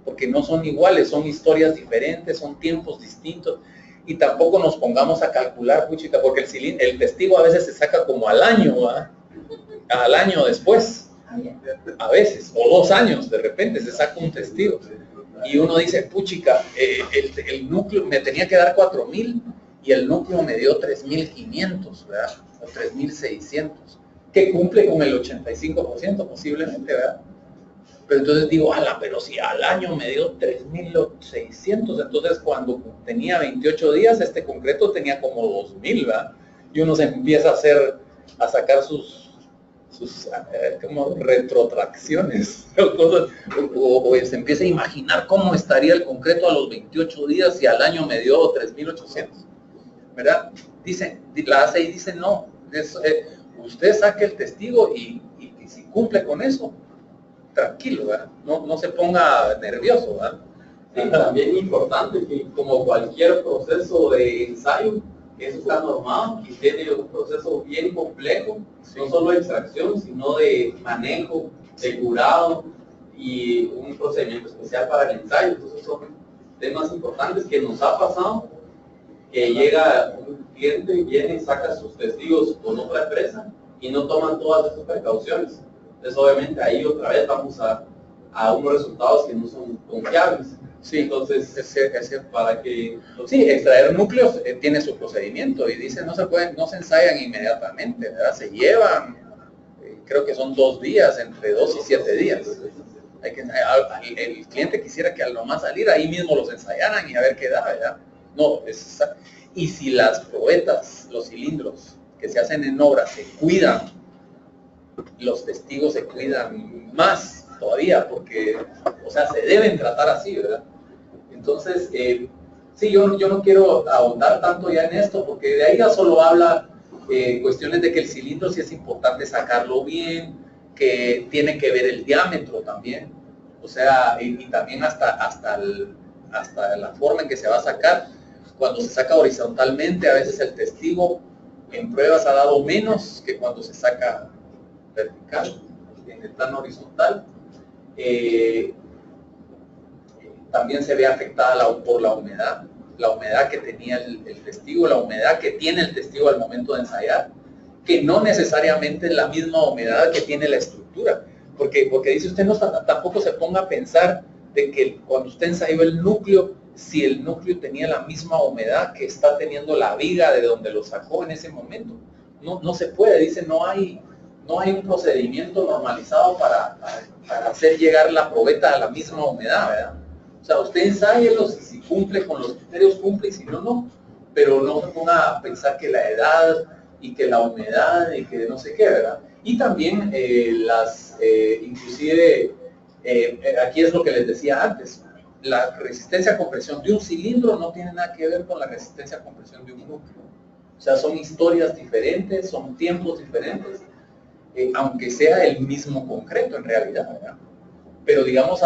porque no son iguales, son historias diferentes, son tiempos distintos. Y tampoco nos pongamos a calcular, puchica, porque el testigo a veces se saca como al año, ¿verdad? Al año después, a veces, o 2 años, de repente se saca un testigo. Y uno dice, puchica, el núcleo me tenía que dar 4.000 y el núcleo me dio 3.500, ¿verdad? O 3.600, que cumple con el 85% posiblemente, ¿verdad? Pero entonces digo, pero si al año me dio 3.600, entonces cuando tenía 28 días, este concreto tenía como 2.000, ¿verdad? Y uno se empieza a sacar sus como retrotracciones, o se empieza a imaginar cómo estaría el concreto a los 28 días y al año me dio 3.800, ¿verdad? La ACI dice, no, usted saque el testigo y si cumple con eso, tranquilo, ¿verdad? No se ponga nervioso, ¿verdad? Sí, también importante que como cualquier proceso de ensayo, eso está normado y tiene un proceso bien complejo, no solo de extracción, sino de manejo, de curado y un procedimiento especial para el ensayo. Entonces son temas importantes que nos ha pasado, que llega un cliente, viene y saca sus testigos con otra empresa y no toman todas estas precauciones. Entonces obviamente ahí otra vez vamos a unos resultados que no son confiables. Sí, entonces es cierto. Para que sí, extraer núcleos tiene su procedimiento y dice no se ensayan inmediatamente, ¿verdad? Se llevan, creo que son 2 días, entre 2 y 7 días. El cliente quisiera que al nomás salir ahí mismo los ensayaran y a ver qué da, ¿verdad? No, y si las probetas, los cilindros que se hacen en obra se cuidan, los testigos se cuidan más todavía, porque, o sea, se deben tratar así, ¿verdad? Entonces, sí, yo no quiero ahondar tanto ya en esto, porque de ahí ya solo habla cuestiones de que el cilindro sí es importante sacarlo bien, que tiene que ver el diámetro también, o sea, y también hasta la forma en que se va a sacar. Cuando se saca horizontalmente, a veces el testigo en pruebas ha dado menos que cuando se saca vertical, en el plano horizontal. También se ve afectada por la humedad que tenía el testigo, la humedad que tiene el testigo al momento de ensayar, que no necesariamente es la misma humedad que tiene la estructura, porque dice usted, no tampoco se ponga a pensar de que cuando usted ensayó el núcleo, si el núcleo tenía la misma humedad que está teniendo la viga de donde lo sacó en ese momento. No se puede, dice, no hay un procedimiento normalizado para hacer llegar la probeta a la misma humedad, ¿verdad? O sea, usted ensáyelos y si cumple con los criterios, cumple, y si no, no. Pero no se ponga a pensar que la edad y que la humedad y que no sé qué, ¿verdad? Y también inclusive, aquí es lo que les decía antes, la resistencia a compresión de un cilindro no tiene nada que ver con la resistencia a compresión de un núcleo. O sea, son historias diferentes, son tiempos diferentes, aunque sea el mismo concreto en realidad, ¿verdad? Pero digamos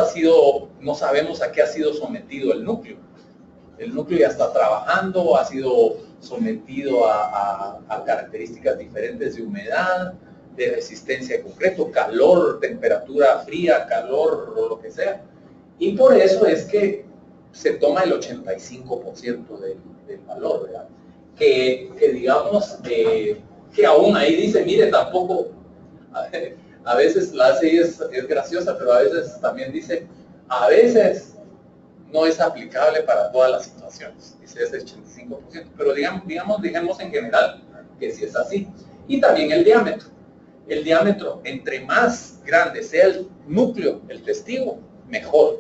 no sabemos a qué ha sido sometido el núcleo. El núcleo ya está trabajando, ha sido sometido a características diferentes de humedad, de resistencia de concreto, calor, temperatura fría, calor, o lo que sea. Y por eso es que se toma el 85% del valor, ¿verdad? Que digamos, que aún ahí dice, mire, tampoco, a veces la ACI es graciosa, pero a veces también dice, a veces no es aplicable para todas las situaciones, dice ese 85%, pero digamos en general que sí es así. Y también el diámetro, entre más grande sea el núcleo, el testigo, mejor.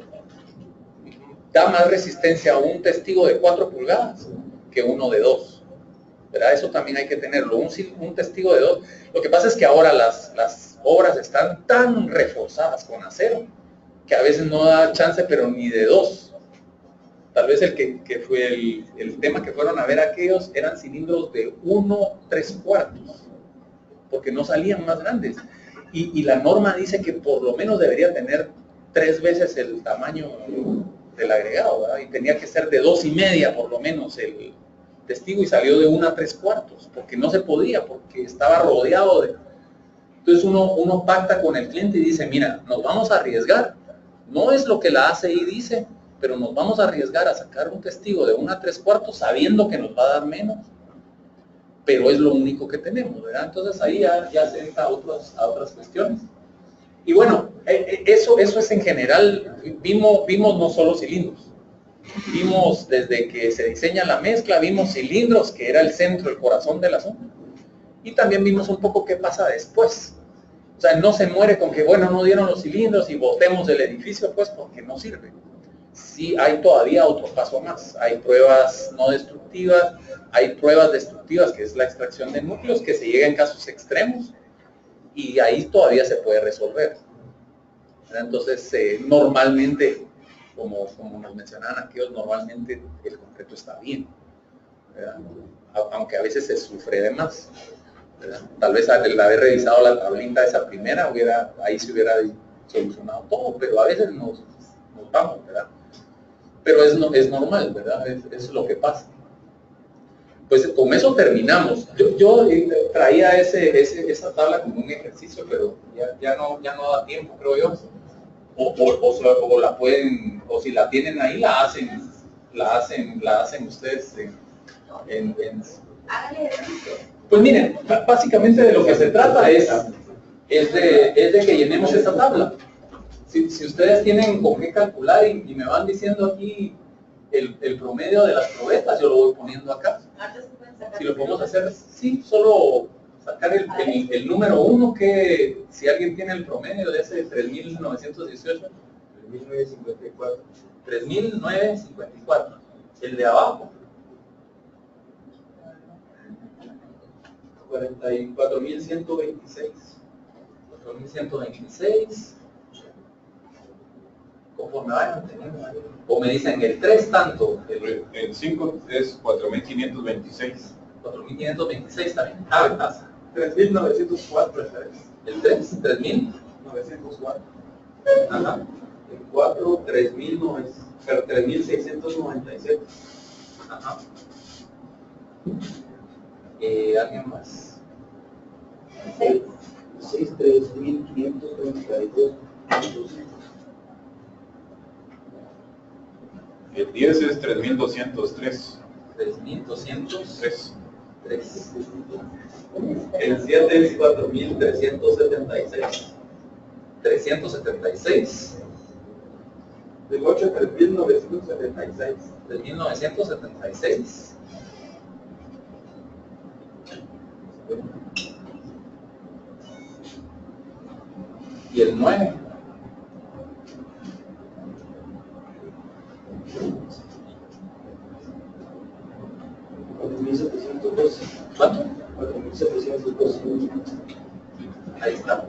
Da más resistencia a un testigo de 4 pulgadas que uno de 2. ¿Verdad? Eso también hay que tenerlo. Un testigo de 2. Lo que pasa es que ahora las obras están tan reforzadas con acero que a veces no da chance, pero ni de 2. Tal vez el que fue el tema que fueron a ver aquellos eran cilindros de 1/3, porque no salían más grandes. Y la norma dice que por lo menos debería tener 3 veces el tamaño del agregado, ¿verdad? Y tenía que ser de 2,5 por lo menos el testigo, y salió de 1/3, porque no se podía, porque estaba rodeado de... Entonces uno pacta con el cliente y dice, mira, nos vamos a arriesgar, no es lo que la ACI dice, pero nos vamos a arriesgar a sacar un testigo de 1/3 sabiendo que nos va a dar menos, pero es lo único que tenemos, ¿verdad? Entonces ahí ya se entra a otras cuestiones. Y bueno, eso es en general. Vimos no solo cilindros, vimos desde que se diseña la mezcla, vimos cilindros, que era el centro, el corazón del asunto, y también vimos un poco qué pasa después. O sea, no se muere con que, bueno, no dieron los cilindros y botemos el edificio, pues, porque no sirve. Sí, hay todavía otro paso más. Hay pruebas no destructivas, hay pruebas destructivas, que es la extracción de núcleos, que se llega en casos extremos, y ahí todavía se puede resolver. Entonces, normalmente, como nos mencionaban aquellos, normalmente el concreto está bien, ¿verdad? Aunque a veces se sufre de más, ¿verdad? Tal vez al haber revisado la tablita esa primera, ahí se hubiera solucionado todo, pero a veces nos vamos, ¿verdad? Pero es normal, ¿verdad? Es lo que pasa. Pues con eso terminamos. Yo traía esa tabla como un ejercicio, pero ya no da tiempo, creo yo. O la pueden, o si la tienen ahí, la hacen ustedes Pues miren, básicamente de lo que se trata es de que llenemos esta tabla. Si ustedes tienen con qué calcular y me van diciendo aquí el promedio de las probetas, yo lo voy poniendo acá. Si lo podemos hacer, sí, solo sacar el número 1, que si alguien tiene el promedio de ese 3.918, 3.954. 3.954. El de abajo. 44.126. 4.126. Conforme vayan teniendo. O me dicen el 3 tanto. El 5 es 4.526. 4.526 también. Ah, pasa. 3.904 el 3. El 3, 3.904. Ajá. El 4, 3.697. Ajá. ¿Alguien más? 6, 3.532. El 10 es 3.203. 3.203. El 7 es 4.376. 376. El 8 es 3.976. 3.976. Y el 9. ¿Cuánto? 4.712. Ahí está.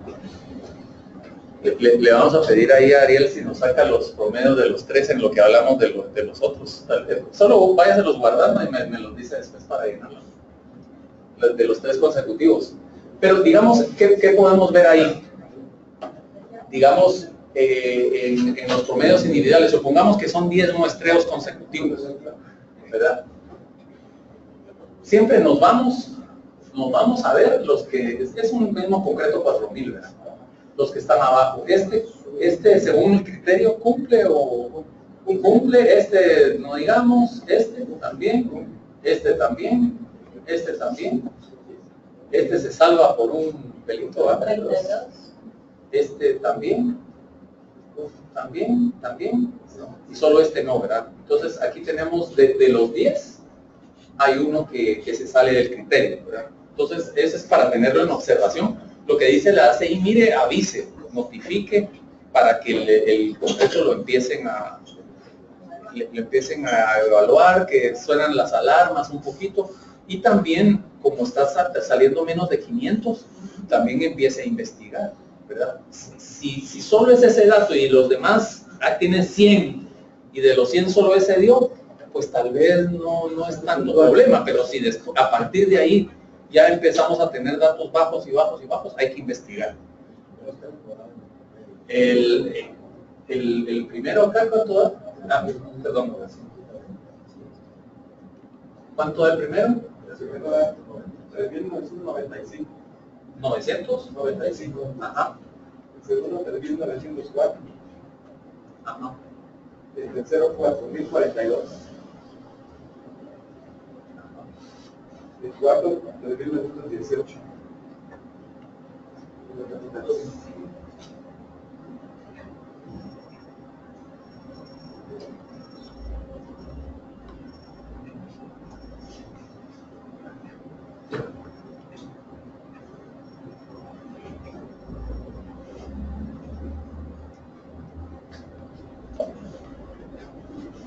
Le vamos a pedir ahí a Ariel si nos saca los promedios de los 3 en lo que hablamos de los otros. Solo váyaselos guardando y me los dice después para llenarlos. De los 3 consecutivos. Pero digamos, ¿qué podemos ver ahí? Digamos, en los promedios individuales, supongamos que son 10 muestreos consecutivos, ¿verdad? Siempre nos vamos a ver los que, es un mismo concreto 4.000, ¿verdad? Los que están abajo. Este según el criterio cumple o cumple, no digamos, también, también, también. Este se salva por un pelito, ¿verdad? También, también, y solo no, ¿verdad? Entonces aquí tenemos de los 10, hay uno que se sale del criterio, ¿verdad? Entonces ese es para tenerlo en observación. Lo que dice la ACI, mire, avise, notifique para que el concreto lo empiecen a evaluar, que suenan las alarmas un poquito, y también, como está saliendo menos de 500, también empiece a investigar, ¿verdad? Si solo es ese dato y los demás tienen 100 y de los 100 solo ese dio, pues tal vez no es tanto problema, pero si a partir de ahí ya empezamos a tener datos bajos y bajos y bajos, hay que investigar. El primero acá, ¿cuánto da? Perdón. ¿Cuánto da el primero? El primero da 3.995. 995. Ajá. El segundo 3.904. Ajá. El tercero 4.042. El cuarto 3.918.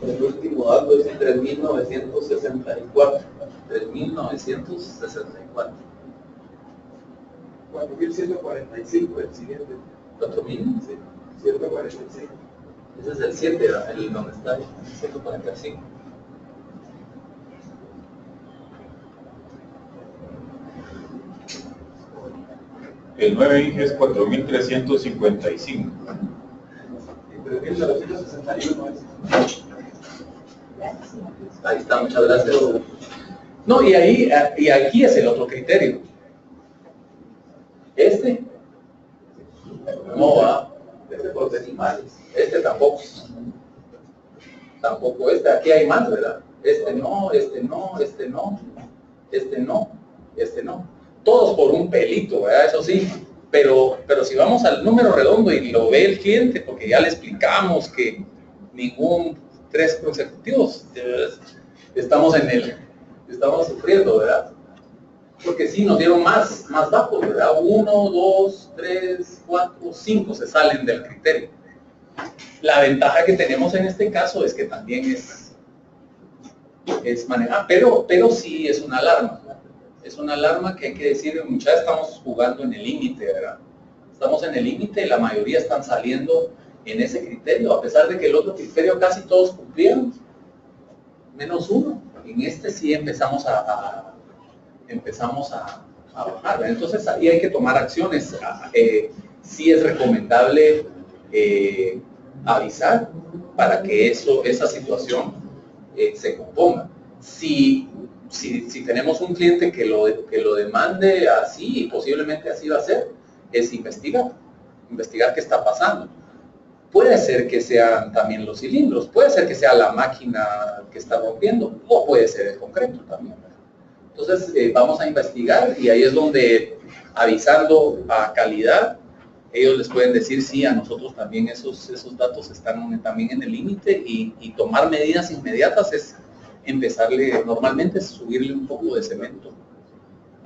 El último dato es 3.964. 3.964. 4.145 el siguiente. 4.000. Sí, 145. Ese es el 7, el donde está ahí, 145. El 9 Inge es 4.355. Ahí está, muchas gracias. No, y aquí es el otro criterio. Este no va, este por decimales, este tampoco. Tampoco este, aquí hay más, ¿verdad? Este no, este no, este no, este no, este no. Todos por un pelito, ¿verdad? Eso sí. Pero si vamos al número redondo y lo ve el cliente, porque ya le explicamos que ningún 3 consecutivos, estamos sufriendo, ¿verdad? Porque sí, nos dieron más datos, ¿verdad? 1, 2, 3, 4, 5 se salen del criterio. La ventaja que tenemos en este caso es que también es manejable, pero sí es una alarma. Es una alarma que hay que decir, muchachos, estamos jugando en el límite, ¿verdad? Estamos en el límite, la mayoría están saliendo en ese criterio, a pesar de que el otro criterio casi todos cumplieron, menos uno. En este sí empezamos a bajar, ¿verdad? Entonces ahí hay que tomar acciones. Sí es recomendable avisar para que esa situación se componga. Si tenemos un cliente que lo demande así, y posiblemente así va a ser, es investigar qué está pasando. Puede ser que sean también los cilindros, puede ser que sea la máquina que está rompiendo, o puede ser el concreto también. Entonces vamos a investigar y ahí es donde, avisando a calidad, ellos les pueden decir, sí, a nosotros también esos datos están también en el límite, y tomar medidas inmediatas es empezarle, normalmente es subirle un poco de cemento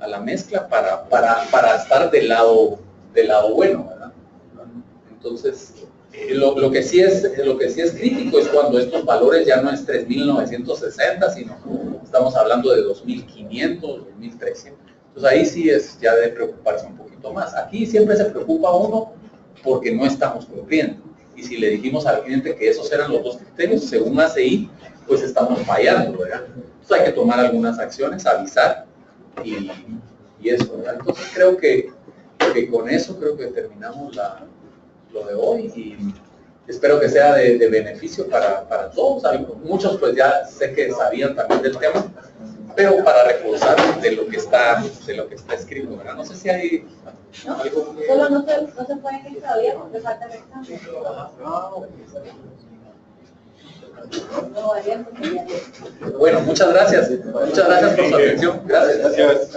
a la mezcla para estar del lado bueno, ¿verdad? Entonces, lo que sí es crítico es cuando estos valores ya no es 3.960, sino estamos hablando de 2.500, 2.300. Entonces ahí sí es ya de preocuparse un poquito más. Aquí siempre se preocupa uno porque no estamos cumpliendo. Y si le dijimos al cliente que esos eran los 2 criterios, según ACI, pues estamos fallando, ¿verdad? Entonces hay que tomar algunas acciones, avisar y eso, ¿verdad? Entonces creo que con eso creo que terminamos lo de hoy, y espero que sea de beneficio para todos. Muchos pues ya sé que sabían también del tema, pero para reforzar de lo que está escrito, ¿verdad? No sé si hay algo que... Solo no se pueden ir todavía porque falta el examen. Bueno, muchas gracias por su atención. Gracias.